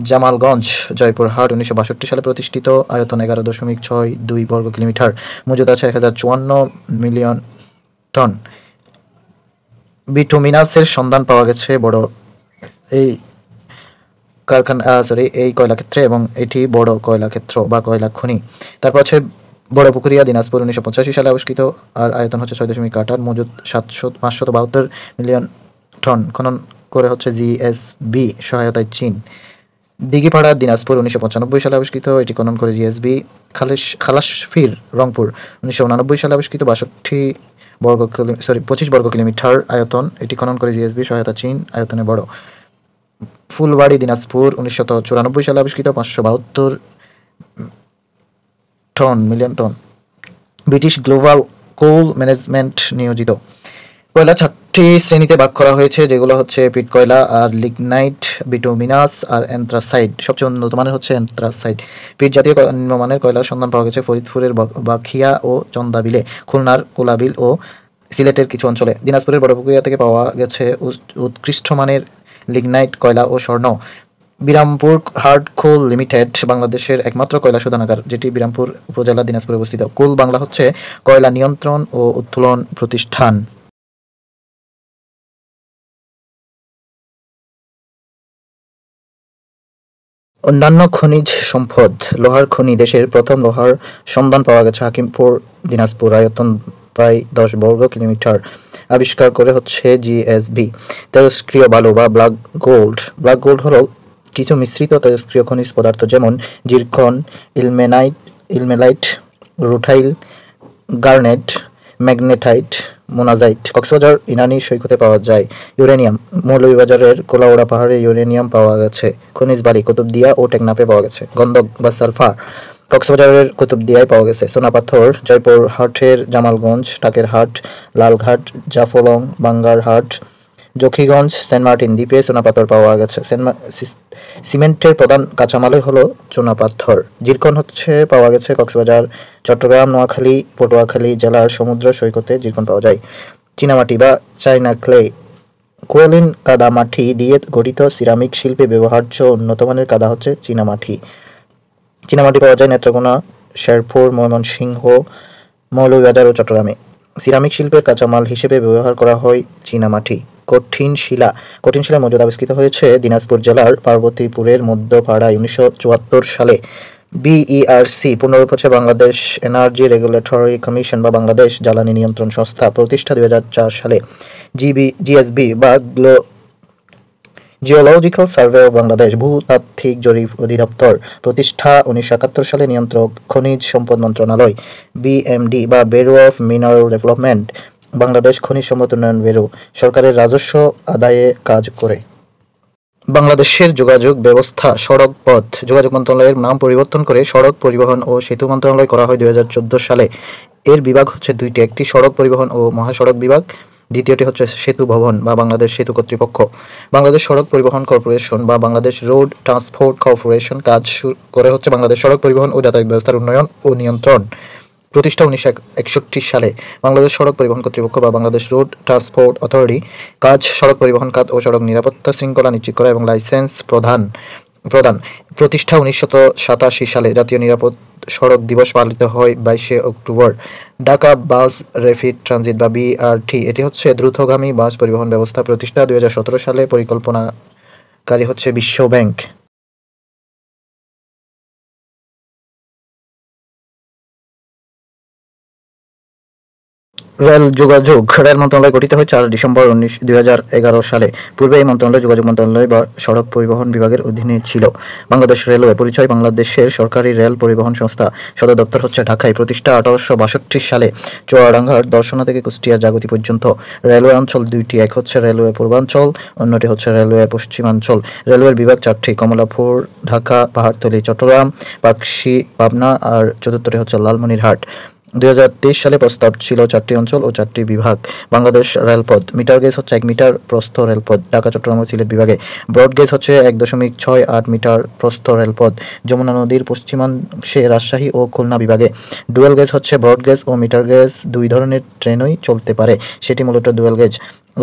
জামালগঞ্জ, জয়পুরহাট, 1962 সালে প্রতিষ্ঠিত, আয়তন 11.62 বর্গ কিলোমিটার, মজুদ আছে 1054 মিলিয়ন টন। বিটুমিনাসের সন্ধান পাওয়া গেছে এই কয়লাক্ষেত্রে এবং এটি বড় কয়লাক্ষেত্র বা কয়লা খনি। তারপর আছে বড়পুকুরিয়া, দিনাজপুর, 1985 সালে আবিষ্কৃত, আর আয়তন হচ্ছে 6.8, মজুদ 572 মিলিয়ন টন। খনন করে হচ্ছে জিএসবি সহায়তায় চীন। দিঘিপাড়া, দিনাজপুর, 1995 সালে আবিষ্কৃত, এটি খনন করে জিএসবি। খালাসফির, রংপুর, 1989 সালে আবিষ্কৃত, 25 বর্গ কিলোমিটার আয়তন, এটি খনন করে জিএসবি সহায়তা চীন, আয়তনে বড়। ফুলবাড়ি, দিনাজপুর, 1994 সালে আবিষ্কৃত, 572 মিলিয়ন টন। ব্রিটিশ গ্লোবাল কোল ম্যানেজমেন্ট নিয়োজিত। কয়লা 4টি শ্রেণীতে ভাগ করা হয়েছে, যেগুলো হচ্ছে পিট কয়লা, আর লিগনাইট, বিটুমিনাস আর অ্যান্থ্রাসাইট। সবচেয়ে উন্নত মানের হচ্ছে অ্যান্থ্রাসাইট। পিট জাতীয় নিম্নমানের কয়লার সন্ধান পাওয়া গেছে ফরিদপুরের বাখিয়া ও চন্দাবিলে, খুলনার কোলাবিল ও সিলেটের কিছু অঞ্চলে। দিনাজপুরের বড়পুকুরিয়া থেকে পাওয়া গেছে উৎকৃষ্ট মানের লিগনাইট কয়লা ও স্বর্ণ। বিরামপুর হার্ড কোল লিমিটেড বাংলাদেশের একমাত্র কয়লা শোধনাগার, যেটি বিরামপুর উপজেলা, দিনাজপুরে অবস্থিত। কোল বাংলা হচ্ছে কয়লা নিয়ন্ত্রণ ও উত্তোলন প্রতিষ্ঠান। অন্যান্য খনিজ সম্পদ। লোহার খনি। দেশের প্রথম লোহার সন্ধান পাওয়া গেছে হাকিমপুর, দিনাজপুর, আয়তন প্রায় 10 বর্গ কিলোমিটার, আবিষ্কার করে হচ্ছে জিএসবি। তেজস্ক্রিয় বালু বা ব্ল্যাক গোল্ড। ব্ল্যাক গোল্ড হলো কিছু মিশ্রিত তেজস্ক্রিয় খনিজ পদার্থ, যেমন zircon, ilmenite, rutile, garnet, magnetite, monazite. Cox's Bazar Inani সৈকতে পাওয়া যায়। ইউরেনিয়াম। মৌলভীবাজারের কোলাউড়া পাহাড়ে ইউরেনিয়াম পাওয়া গেছে। খনিজ বালি। কুতুবদিয়া ও টেকনাফে পাওয়া গেছে। গন্ধক বা সালফার কক্সবাজারের কুতুবদিয়ায় পাওয়া গেছে। সোনাপাথর জয়পুরহাটের জামালগঞ্জ, টাকেরহাট, লালঘাট, জাফলং, বাঙ্গারহাট, জকিগঞ্জ, সেন্ট মার্টিন দ্বীপে চুনাপাথর পাওয়া গেছে। সিমেন্টের প্রধান কাঁচামালই হলো চুনাপাথর। জিরকন হচ্ছে পাওয়া গেছে কক্সবাজার, চট্টগ্রাম, নোয়াখালী, পটুয়াখালী জেলার সমুদ্র সৈকতে জিরকন পাওয়া যায়। চীনামাটি বা চায়না ক্লে। কোয়েলিন কাদা মাটি দিয়ে গঠিত সিরামিক শিল্পে ব্যবহার্য উন্নতমানের কাদা হচ্ছে চীনামাটি। চীনামাটি পাওয়া যায় নেত্রকোনা, শেরপুর, ময়মনসিংহ, মৌলভীবাজার ও চট্টগ্রামে। সিরামিক শিল্পের কাঁচামাল হিসেবে ব্যবহার করা হয় চীনামাটি। কঠিন শিলা। কঠিন শিলা মজুদ আবিষ্কৃত হয়েছে দিনাজপুর জেলার পার্বতীপুরের মধ্যপাড়ায় 1974 সালে। বিইআরসি পূর্ণরূপ হচ্ছে বাংলাদেশ এনার্জি রেগুলেটরি কমিশন বা বাংলাদেশ জ্বালানি নিয়ন্ত্রণ সংস্থা। প্রতিষ্ঠা 2004 সালে। জিএসবি বা জিওলজিক্যাল সার্ভে অফ বাংলাদেশ ভূতাত্ত্বিক জরিপ অধিদপ্তর। প্রতিষ্ঠা 1971 সালে। নিয়ন্ত্রক খনিজ সম্পদ মন্ত্রণালয়। বিএমডি বা bureau of mineral development Bangladesh খনিজ সম্পদ উন্নয়ন ব্যুরো সরকারের রাজস্ব আদায়ে কাজ করে। বাংলাদেশের যোগাযোগ ব্যবস্থা। সড়ক পথ। যোগাযোগ মন্ত্রণালয়ের নাম পরিবর্তন করে সড়ক পরিবহন ও সেতু মন্ত্রণালয় করা হয় 2014 সালে। এর বিভাগ হচ্ছে দুইটি, একটি সড়ক পরিবহন ও মহাসড়ক বিভাগ, দ্বিতীয়টি হচ্ছে সেতু ভবন বা বাংলাদেশ সেতু কর্তৃপক্ষ। বাংলাদেশ সড়ক পরিবহন কর্পোরেশন বা বাংলাদেশ রোড ট্রান্সপোর্ট কর্পোরেশন কাজ করে হচ্ছে বাংলাদেশ সড়ক পরিবহন ও যাতায়াত ব্যবস্থার উন্নয়ন ও নিয়ন্ত্রণ। প্রতিষ্ঠা 1961 সালে। বাংলাদেশ সড়ক পরিবহন কর্তৃপক্ষ বা বাংলাদেশ রোড ট্রান্সপোর্ট অথরিটি কাজ সড়ক পরিবহন খাত ও সড়ক নিরাপত্তা শৃঙ্খলা নিশ্চিত করা এবং লাইসেন্স প্রদান। প্রতিষ্ঠা 1987 সালে। জাতীয় নিরাপদ সড়ক দিবস পালিত হয় 22 অক্টোবর। ঢাকা বাস র্যাপিড ট্রানজিট বা বিআরটি, এটি হচ্ছে দ্রুতগামী বাস পরিবহন ব্যবস্থা। প্রতিষ্ঠা 2017 সালে। পরিকল্পনাকারী হচ্ছে বিশ্ব ব্যাংক। রেল যোগাযোগ। রেল মন্ত্রণালয় গঠিত হয় 4 ডিসেম্বর 2011 সালে। পূর্বে এই মন্ত্রণালয় যোগাযোগ মন্ত্রণালয় বা সড়ক পরিবহন বিভাগের অধীনে ছিল। বাংলাদেশ রেলওয়ে। পরিচয়: বাংলাদেশের সরকারি রেল পরিবহন সংস্থা। সদর দপ্তর হচ্ছে ঢাকায়। প্রতিষ্ঠা 1862 সালে। চুয়াডাঙ্গার দর্শনা থেকে কুষ্টিয়া জাগতি পর্যন্ত। রেলওয়ে অঞ্চল দুইটি, এক হচ্ছে রেলওয়ে পূর্বাঞ্চল, অন্যটি হচ্ছে রেলওয়ে পশ্চিমাঞ্চল। রেলওয়ের বিভাগ 4টি: কমলাপুর, ঢাকা, পাহাড়তলী, চট্টগ্রাম, পাকশী, পাবনা, আর চতুর্থটি হচ্ছে লালমনিরহাট। 2023 সালে প্রস্তাব ছিল 4টি অঞ্চল ও 4টি বিভাগ। বাংলাদেশ রেলপথ। মিটার গেজ হচ্ছে 1 মিটার প্রস্থ রেলপথ ঢাকা, চট্টগ্রাম ও সিলেট বিভাগে। ব্রড গেজ হচ্ছে 1.68 মিটার প্রস্থ রেলপথ যমুনা নদীর পশ্চিমাংশে রাজশাহী ও খুলনা বিভাগে। ডুয়েল গেজ হচ্ছে ব্রড গেজ ও মিটার গেজ দুই ধরনের ট্রেনই চলতে পারে, সেটি মূলত ডুয়েল গেজ।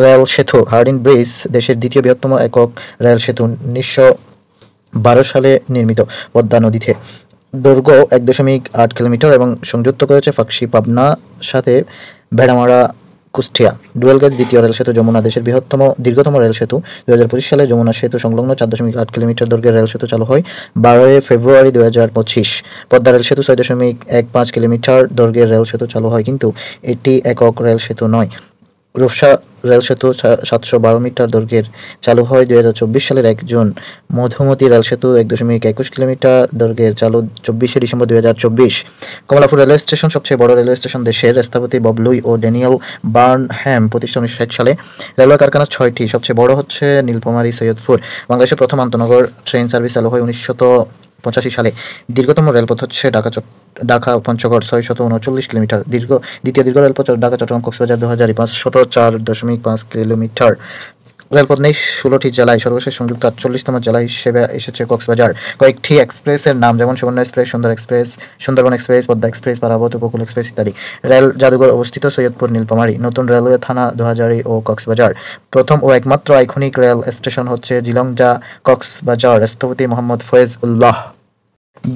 রেল সেতু। হার্ডিন ব্রিজ দেশের দ্বিতীয় বৃহত্তম একক রেল সেতু, 1912 সালে নির্মিত পদ্মা নদীতে। দৈর্ঘ্য 1.8 কিলোমিটার এবং সংযুক্ত করেছে পাকশী পাবনা সাথে ভেড়ামারা কুষ্টিয়া। ডুয়েল গেজ দ্বিতীয় রেল সেতু যমুনা দেশের দীর্ঘতম রেল সেতু। 2025 সালে যমুনা সেতু সংলগ্ন 4.8 কিলোমিটার দৈর্ঘ্যের রেল সেতু চালু হয় 12 ফেব্রুয়ারি 2025। পদ্মা রেল সেতু 6.15 কিলোমিটার দৈর্ঘ্যের রেল সেতু চালু হয়, কিন্তু এটি একক রেল সেতু নয়। রূপসা রেল সেতু 712 মিটার দৈর্ঘ্যের, চালু হয় 2024 সালের 1 জুন। মধুমতি রেল সেতু 1.21 কিলোমিটার দৈর্ঘ্যের, চালু 24 ডিসেম্বর 2024। কমলাপুর রেলওয়ে স্টেশন সবচেয়ে বড় রেলওয়ে স্টেশন দেশের। স্থপতি বব লুই ও ড্যানিয়েল বার্নহ্যাম। প্রতিষ্ঠা 1960 সালে। রেলওয়ে কারখানা 6টি, সবচেয়ে বড় হচ্ছে নীলফামারী সৈয়দপুর। বাংলাদেশের প্রথম আন্তনগর ট্রেন সার্ভিস চালু হয় 1985 সালে। দীর্ঘতম রেলপথ হচ্ছে ঢাকা পঞ্চগড় 639 কিলোমিটার। দ্বিতীয় দীর্ঘ রেলপথ ঢাকা চট্টগ্রাম কক্সবাজার 504.5 কিলোমিটার। রেলপথ নেই 16টি জেলায়। সর্বশেষ সংযুক্ত 48তম জেলা হিসেবে এসেছে কক্সবাজার। কয়েকটি এক্সপ্রেসের নাম, যেমন Subarna express, Sundar express, Sundarban express, Padma express, Parabat Upakul express ইত্যাদি। রেল জাদুঘর অবস্থিত সৈয়দপুর, নীলফামারী। নতুন রেলওয়ে থানা দোহাজারী ও কক্সবাজার। প্রথম ও একমাত্র আইকনিক রেল স্টেশন হচ্ছে জিলংজা, কক্সবাজার। স্থপতি মোহাম্মদ ফয়েজ উল্লাহ।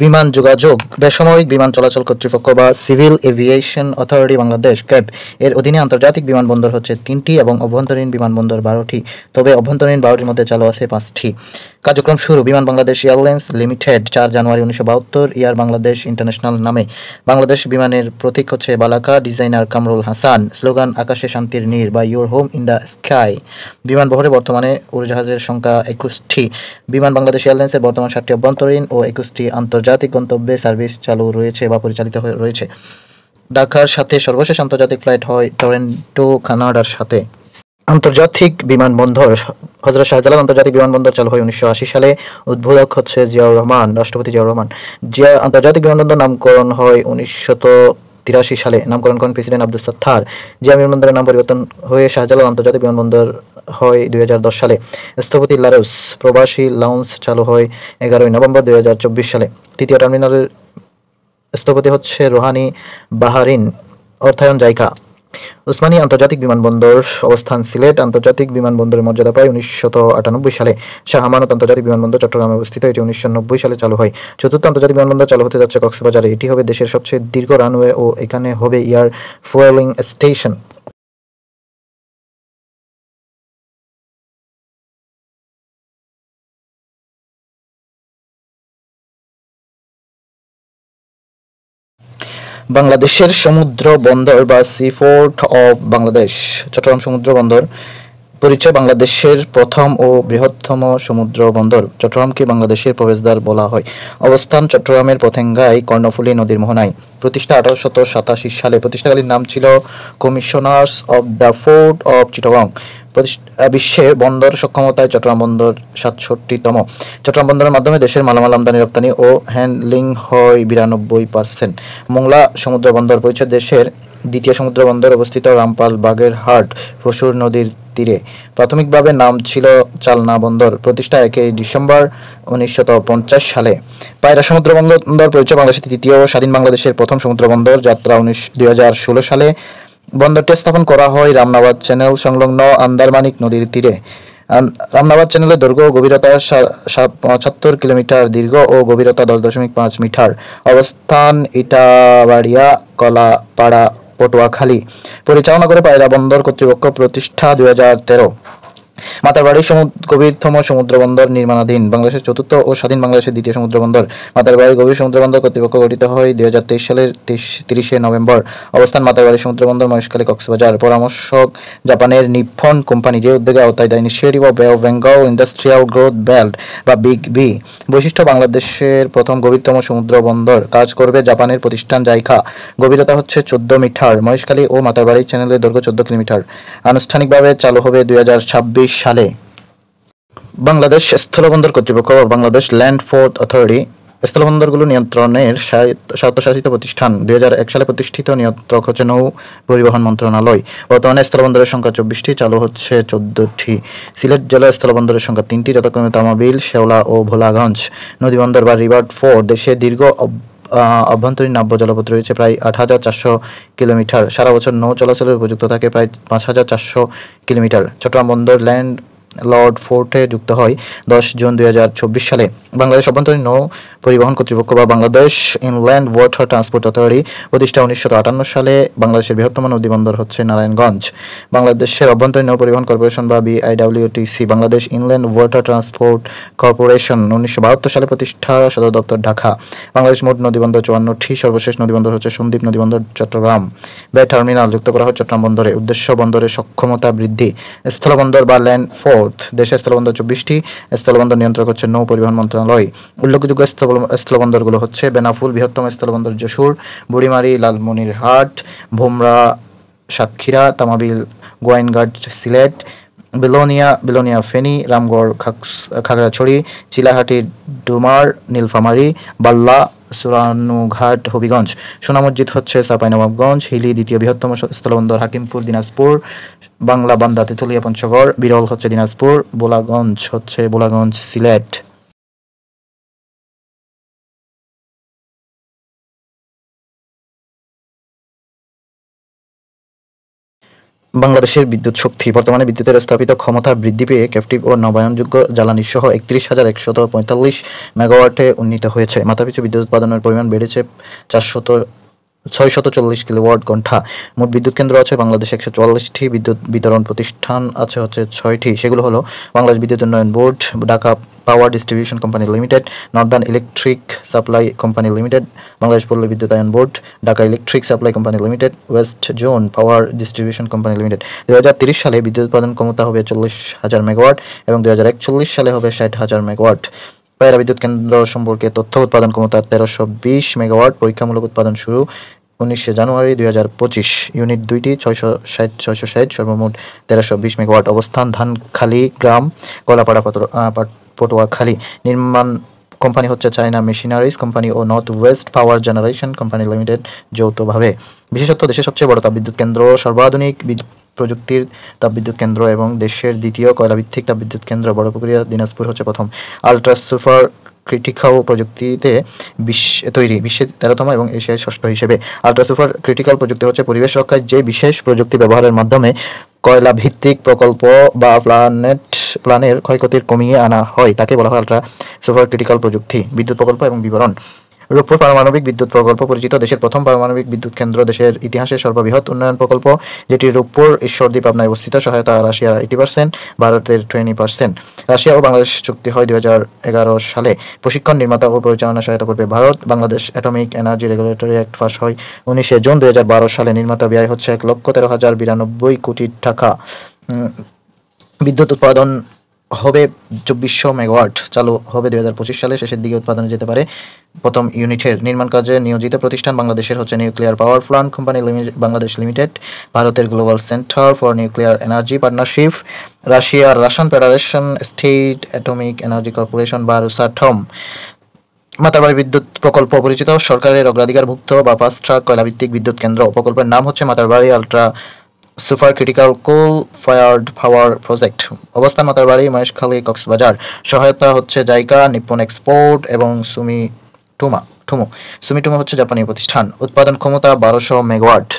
বিমান যোগাযোগ। বেসামরিক বিমান চলাচল কর্তৃপক্ষ বা civil aviation authority Bangladesh cab এর অধীনে আন্তর্জাতিক বিমানবন্দর হচ্ছে 3টি এবং অভ্যন্তরীণ বিমানবন্দর 12টি, তবে অভ্যন্তরীণ 12টির মধ্যে চালু আছে 5টি। কার্যক্রম শুরু। বিমান বাংলাদেশ এয়ারলাইন্স লিমিটেড 4 জানুয়ারি 1972 এয়ার বাংলাদেশ ইন্টারন্যাশনাল নামে। বাংলাদেশ বিমানের প্রতীক হচ্ছে বালাকা, ডিজাইনার কামরুল হাসান। স্লোগান আকাশে শান্তির নীড় বা your home in the sky. বিমান বহরে বর্তমানে উড়োজাহাজের সংখ্যা 21টি। বিমান বাংলাদেশ এয়ারলাইন্সের বর্তমান 7টি অভ্যন্তরীণ ও 21টি আন্তর্জাতিক গন্তব্যে সার্ভিস চালু রয়েছে বা পরিচালিত রয়েছে। ঢাকার সাথে সর্বশেষ আন্তর্জাতিক ফ্লাইট হয় টরন্টো, কানাডার সাথে। আন্তর্জাতিক বিমানবন্দর। হযরত শাহজালাল আন্তর্জাতিক বিমানবন্দর চালু হয় 1980 সালে। উদ্বোধক হচ্ছে জিয়াউর রহমান, রাষ্ট্রপতি জিয়াউর রহমান। আন্তর্জাতিক বিমানবন্দর নামকরণ হয় 1983 সালে। নামকরণ করেন প্রেসিডেন্ট আব্দুস সাত্তার। জিয়া বিমানবন্দরের নাম পরিবর্তন হয়ে শাহজালাল আন্তর্জাতিক বিমানবন্দর হয় 2010 সালে। স্থপতি লারোস। প্রবাসী লাউঞ্জ চালু হয় 11 নভেম্বর 2024 সালে। তৃতীয় টার্মিনালের স্থপতি হচ্ছে রোহানি বাহারিন। অর্থায়ন জাইকা। উসমানী আন্তর্জাতিক বিমানবন্দর। অবস্থান সিলেট। আন্তর্জাতিক বিমানবন্দরের মর্যাদা পায় 1998 সালে। শাহ আমানত আন্তর্জাতিক বিমানবন্দর চট্টগ্রামে অবস্থিত, এটি 1990 সালে চালু হয়। চতুর্থ আন্তর্জাতিক বিমানবন্দর চালু হতে যাচ্ছে কক্সবাজারে। এটি হবে দেশের সবচেয়ে দীর্ঘ রানওয়ে ও এখানে হবে এয়ার ফুয়েলিং স্টেশন। বাংলাদেশের সমুদ্র বন্দর বা সিপোর্ট অফ বাংলাদেশ। চট্টগ্রাম সমুদ্র বন্দর। পরিচয়: বাংলাদেশের প্রথম ও বৃহত্তম সমুদ্র বন্দর। চট্টগ্রামকে বাংলাদেশের প্রবেশদ্বার বলা হয়। অবস্থান: চট্টগ্রামের পতেঙ্গায়, কর্ণফুলী নদীর মোহনায়। প্রতিষ্ঠা 1887 সালে। প্রতিষ্ঠাকালীন নাম ছিল commissioners of the port of Chittagong. বিশ্বে বন্দর সক্ষমতায় চট্টগ্রাম বন্দর 67তম। চট্টগ্রাম বন্দরের মাধ্যমে দেশের মালামাল আমদানি রপ্তানি ও হ্যান্ডলিং হয় 92%। মোংলা সমুদ্র বন্দর পরিচয় দেশের দ্বিতীয় সমুদ্র বন্দর অবস্থিত রামপাল বাগেরহাট পশুর নদীর তীরে। প্রাথমিকভাবে নাম ছিল চালনা বন্দর। প্রতিষ্ঠা 1 ডিসেম্বর 1950 সালে। পায়রা সমুদ্র বন্দর পরিচয় বাংলাদেশের তৃতীয় স্বাধীন বাংলাদেশের প্রথম সমুদ্র বন্দর। যাত্রা 2016 সালে। বন্দরটি স্থাপন করা হয় রামনাবাদ চ্যানেল সংলগ্ন আন্দারমানিক নদীর তীরে। রামনাবাদ চ্যানেলের দৈর্ঘ্য ও গভীরতা 75 কিলোমিটার, দীর্ঘ ও গভীরতা 10.5 মিটার। অবস্থান ইটাবাড়িয়া, কলাপাড়া, পটুয়াখালী। পরিচালনা করে পায়রা বন্দর কর্তৃপক্ষ। প্রতিষ্ঠা 2013। মাতারবাড়ি গভীরতম সমুদ্র বন্দর নির্মাণাধীন। বাংলাদেশের চতুর্থ ও স্বাধীন বাংলাদেশের দ্বিতীয় সমুদ্র বন্দর। মাতারবাড়ি গভীর সমুদ্র বন্দর কর্তৃপক্ষ গঠিত হয় 2023 সালের 30 নভেম্বর। অবস্থান মাতারবাড়ি সমুদ্র বন্দর, মহেশখালী, কক্সবাজার। পরামর্শক জাপানের নিপ্পন কোম্পানি, যে উদ্যোগে আওতায় দ্য ইনিশিয়েটিভ অফ বে of Bengal industrial growth belt বা বিগ বি। বৈশিষ্ট্য: বাংলাদেশের প্রথম গভীরতম সমুদ্র বন্দর। কাজ করবে জাপানের প্রতিষ্ঠান জাইকা। গভীরতা হচ্ছে 14 মিটার। মহেশখালী ও মাতারবাড়ি চ্যানেলের দৈর্ঘ্য 14 কিলোমিটার। আনুষ্ঠানিকভাবে চালু হবে 2026 সালে। বাংলাদেশ স্থলবন্দর কর্তৃপক্ষ বা বাংলাদেশ ল্যান্ড পোর্ট অথরিটি স্থলবন্দরগুলো নিয়ন্ত্রণের স্বায়ত্তশাসিত প্রতিষ্ঠান। 2001 সালে প্রতিষ্ঠিত। নিয়ন্ত্রক হচ্ছে নৌ পরিবহন মন্ত্রণালয়। বর্তমানে স্থলবন্দরের সংখ্যা 24টি, চালু হচ্ছে 14টি। সিলেট জেলার স্থলবন্দরের সংখ্যা 3টি, যথাক্রমে তামাবিল, শেওলা ও ভোলাগঞ্জ। নদীবন্দর বা রিভার ফোর্ট: দেশে দীর্ঘ অভ্যন্তরীণ নাব্য জলপথ রয়েছে প্রায় 8,400 কিলোমিটার। সারা বছর নৌ চলাচলের উপযুক্ত থাকে প্রায় 5,400 কিলোমিটার। চট্টগ্রাম বন্দর ল্যান্ড লর্ড ফোর্টে যুক্ত হয় 10 জুন 2024 সালে। বাংলাদেশ অভ্যন্তরীণ নৌ পরিবহন কর্তৃপক্ষ বা Bangladesh inland water transport authority প্রতিষ্ঠা 1958 সালে। বাংলাদেশের বৃহত্তম নদীবন্দর হচ্ছে নারায়ণগঞ্জ। বাংলাদেশের অভ্যন্তরীণ নৌ পরিবহন কর্পোরেশন বা BIWTC। Bangladesh inland water transport corporation 1972 সালে প্রতিষ্ঠা। সদর দপ্তর ঢাকা। বাংলাদেশ মোট নদীবন্দর 54টি। সর্বশেষ নদীবন্দর হচ্ছে সন্দ্বীপ নদীবন্দর, চট্টগ্রাম। বে টার্মিনাল যুক্ত করা হয় চট্টগ্রাম বন্দরে। উদ্দেশ্য: বন্দরের সক্ষমতা বৃদ্ধি। স্থলবন্দর বা ল্যান্ড ফোর্ট: দেশে স্থলবন্দর 24টি। স্থলবন্দর নিয়ন্ত্রক হচ্ছে নৌ পরিবহন মন্ত্রণালয়। উল্লেখযোগ্য স্থলবন্দরগুলো হচ্ছে বেনাফুল। বৃহত্তম স্থলবন্দর যশোর। বুড়িমারি, লালমনিরহাট, ভোমরা, সাতক্ষীরা, তামাবিল, গোয়াইনঘাট সিলেট, বিলোনিয়া ফেনী, রামগড় খাগড়াছড়ি, চিলাহাটি ডুমার, নীলফামারী, বাল্লা, সুরানুঘাট হবিগঞ্জ। সোনা মসজিদ হচ্ছে চাঁপাইনবাবগঞ্জ। হিলি দ্বিতীয় বৃহত্তম স্থলবন্দর। হাকিমপুর দিনাজপুর। বাংলা বান্দা তেঁতুলিয়া পঞ্চগড়। বিরল হচ্ছে দিনাজপুর। বোলাগঞ্জ সিলেট। বাংলাদেশের বিদ্যুৎ শক্তি: বর্তমানে বিদ্যুতের স্থাপিত ক্ষমতা বৃদ্ধি পেয়ে ক্যাপটিভ ও নবায়নযোগ্য জ্বালানি সহ 31,145 মেগাওয়াটে উন্নীত হয়েছে। মাথাপিছু বিদ্যুৎ উৎপাদনের পরিমাণ বেড়েছে 640 কিলোওয়াট ঘণ্টা। মোট বিদ্যুৎ কেন্দ্র আছে বাংলাদেশে 144টি। বিদ্যুৎ বিতরণ প্রতিষ্ঠান আছে হচ্ছে 6টি। সেগুলো হলো বাংলাদেশ বিদ্যুৎ উন্নয়ন board, Dhaka power distribution company limited, northern electric supply company limited, Bangladesh পল্লী বিদ্যুতায়ন board, Dhaka electric supply company limited, west zone power distribution company limited. 2030 সালে বিদ্যুৎ উৎপাদন ক্ষমতা হবে 40,000 মেগাওয়াট এবং 2041 সালে হবে 60,000 মেগাওয়াট। পায়রা বিদ্যুৎ কেন্দ্র সম্পর্কে তথ্য: উৎপাদন ক্ষমতা 1320 মেগাওয়াট। পরীক্ষামূলক উৎপাদন শুরু 19 জানুয়ারি 2025। ইউনিট 2টি, 660, সর্বমোট 1320 মেগাওয়াট। অবস্থান: ধানখালী গ্রাম, কলাপাড়া, পটুয়াখালী। নির্মাণ কোম্পানি হচ্ছে চায়না মেশিনারিজ কোম্পানি ও north west power generation company limited যৌথভাবে। বিশেষত্ব: দেশের সবচেয়ে বড় তাপবিদ্যুৎ কেন্দ্র, সর্বাধুনিক প্রযুক্তির তাপবিদ্যুৎ কেন্দ্র এবং দেশের দ্বিতীয় কয়লাভিত্তিক তাপবিদ্যুৎ কেন্দ্র। বড়পুকুরিয়া, দিনাজপুর হচ্ছে প্রথম। আল্ট্রা সুপার ক্রিটিক্যাল প্রযুক্তিতে তৈরি, বিশ্বের 13তম এবং এশিয়ায় 6ষ্ঠ হিসেবে। আল্ট্রা সুপার ক্রিটিক্যাল প্রযুক্তি হচ্ছে পরিবেশ রক্ষায় যে বিশেষ প্রযুক্তি ব্যবহারের মাধ্যমে কয়লা ভিত্তিক প্রকল্প বা প্ল্যানের ক্ষয়ক্ষতির কমিয়ে আনা হয়, তাকে বলা হয় আল্ট্রা সুপার ক্রিটিক্যাল প্রযুক্তি। বিদ্যুৎ প্রকল্প এবং বিবরণ: রূপপুর পারমাণবিক বিদ্যুৎ প্রকল্প পরিচিত। দেশের প্রথম পারমাণবিক বিদ্যুৎ কেন্দ্র। দেশের ইতিহাসের সর্ববৃহৎ উন্নয়ন প্রকল্প, যেটি রূপপুর ঈশ্বরদী পাবনায় অবস্থিত। সহায়তা রাশিয়ার 80%, ভারতের 20%। রাশিয়া ও বাংলাদেশ চুক্তি হয় 2011 সালে। প্রশিক্ষণ, নির্মাতা ও পরিচালনা সহায়তা করবে Bharat. Bangladesh atomic energy regulatory act pass হয় 19 জুন 2012 সালে। নির্মাতা ব্যয় হচ্ছে 1,13,092 কোটি টাকা। বিদ্যুৎ উৎপাদন হবে 2400 মেগাওয়াট, চালু হবে 2025 সালের শেষের দিকে উৎপাদনে যেতে পারে প্রথম ইউনিটের। নির্মাণ কাজে নিয়োজিত প্রতিষ্ঠান বাংলাদেশের হচ্ছে nuclear power plant company Bangladesh limited, ভারতের global centre for nuclear energy partnership, রাশিয়ার Russian federation state atomic energy corporation বা রোসাটম। মাতারবাড়ি বিদ্যুৎ প্রকল্প পরিচিত সরকারের অগ্রাধিকারভুক্ত বা ফাস্ট ট্র্যাক কয়লাভিত্তিক বিদ্যুৎ কেন্দ্র। প্রকল্পের নাম হচ্ছে মাতারবাড়ি আলট্রা সুপার ক্রিটিক্যাল কোল ফায়ার্ড পাওয়ার প্রজেক্ট। অবস্থান মাতারবাড়ি, মহেশখালী, কক্সবাজার। সহায়তা হচ্ছে জাইকা, নিপ্পন এক্সপোর্ট এবং সুমিটোমো হচ্ছে জাপানি প্রতিষ্ঠান। উৎপাদন ক্ষমতা 1200 মেগাওয়াট।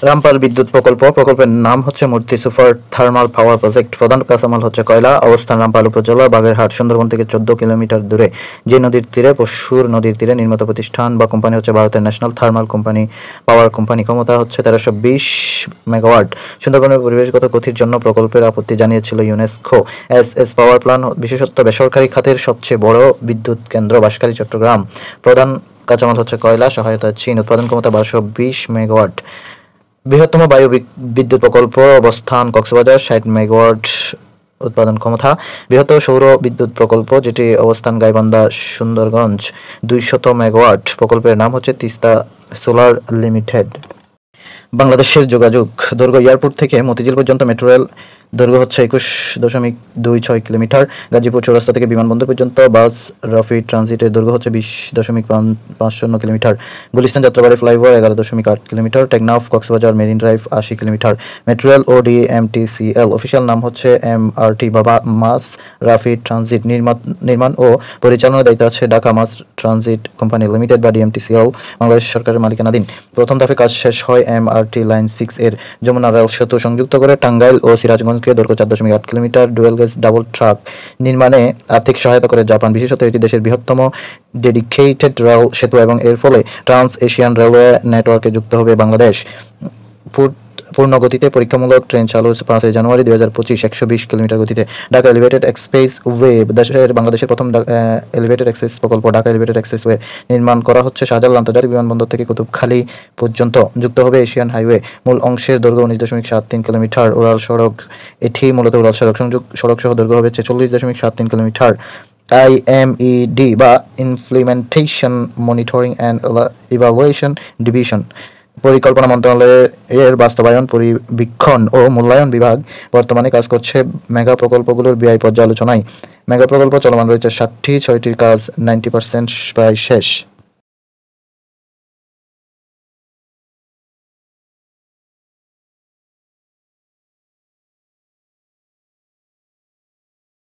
রামপাল বিদ্যুৎ প্রকল্প। প্রকল্পের নাম হচ্ছে মূর্তি সুপার থার্মাল পাওয়ার প্রজেক্ট। প্রধান কাঁচামাল হচ্ছে কয়লা। অবস্থান রামপাল উপজেলা, বাগেরহাট, সুন্দরবন থেকে 14 কিলোমিটার দূরে। যে নদীর তীরে, পশুর নদীর তীরে নির্মিত প্রতিষ্ঠান বা কোম্পানি হচ্ছে ভারতের ন্যাশনাল থার্মাল কোম্পানি পাওয়ার কোম্পানি। ক্ষমতা হচ্ছে 1320 মেগাওয়াট। সুন্দরবনের পরিবেশগত ক্ষতির জন্য প্রকল্পের আপত্তি জানিয়েছিল ইউনেস্কো। এস পাওয়ার প্ল্যান্ট বিশেষত্ব বেসরকারি খাতের সবচেয়ে বড় বিদ্যুৎ কেন্দ্র, বাঁশখালী, চট্টগ্রাম। প্রধান কাঁচামাল হচ্ছে কয়লা। সহায়তা চীন। উৎপাদন ক্ষমতা 1220 মেগাওয়াট। বৃহত্তম বায়ু বিদ্যুৎ প্রকল্প। অবস্থান কক্সবাজার, 60 মেগাওয়াট উৎপাদন ক্ষমতা। বৃহত্তম সৌর বিদ্যুৎ প্রকল্প, যেটি অবস্থান গাইবান্ধা, সুন্দরগঞ্জ, 200 মেগাওয়াট। প্রকল্পের নাম হচ্ছে তিস্তা সোলার লিমিটেড। বাংলাদেশের যোগাযোগ। দৈর্ঘ্য এয়ারপোর্ট থেকে মতিঝিল পর্যন্ত মেট্রো রেল দৈর্ঘ্য হচ্ছে 21.26 কিলোমিটার। গাজীপুর চৌরাস্তা থেকে বিমানবন্দর পর্যন্ত বাস রাফিড ট্রানজিটের দৈর্ঘ্য হচ্ছে 20.50 kilometre. Gulistan Jatrabari flyover 11.8 kilometre. Teknaf Cox's Bazar marine drive 80 kilometre. Metro rail ও ডিএমটিসিএল অফিসিয়াল নাম হচ্ছে এমআরটি বা মাস রাফিড ট্রানজিট। নির্মাণ ও পরিচালনার দায়িত্ব আছে Dhaka mass transit company limited বা ডিএমটিসিএল, বাংলাদেশ সরকারের মালিকানাধীন। প্রথম ধাপে কাজ শেষ হয় এমআরটি লাইন 6 এর যমুনা রেল সেতু সংযুক্ত করে টাঙ্গাইল ও সিরাজগঞ্জকে। দৈর্ঘ্য 4.8 kilometre. Dual gauge double truck নির্মাণে আর্থিক সহায়তা করে জাপান। বিশেষত এটি দেশের বৃহত্তম ডেডিকেটেড রেল সেতু এবং এর ফলে ট্রান্স এশিয়ান রেলওয়ে নেটওয়ার্কে যুক্ত হবে বাংলাদেশ। পূর্ণ গতিতে পরীক্ষামূলক ট্রেন চালু 5 জানুয়ারি 2025 120 কিলোমিটার গতিতে। Dhaka elevated express way. বাংলাদেশের প্রথম এলিভেটেড এক্সপ্রেস প্রকল্প ঢাকা এলিভেটেড এক্সপ্রেস ওয়ে নির্মাণ করা হচ্ছে শাহজালাল আন্তর্জাতিক বিমানবন্দর থেকে কুতুবখালী পর্যন্ত। যুক্ত হবে এশিয়ান হাইওয়ে। মূল অংশের দৈর্ঘ্য 19.73 কিলোমিটার। উড়াল সড়ক। এটি মূলত উড়াল সড়ক। সংযোগ সড়ক সহ দৈর্ঘ্য হবে 46.73 কিলোমিটার। আইএমইডি বা implementation monitoring and evaluation division পরিকল্পনা মন্ত্রণালয়ের বাস্তবায়ন, পরিবীক্ষণ ও মূল্যায়ন বিভাগ বর্তমানে কাজ করছে মেগা প্রকল্পগুলোর ব্যয় পর্যালোচনায়। মেগা প্রকল্প চলমান রয়েছে 60টি, 6টির কাজ 90% প্রায় শেষ।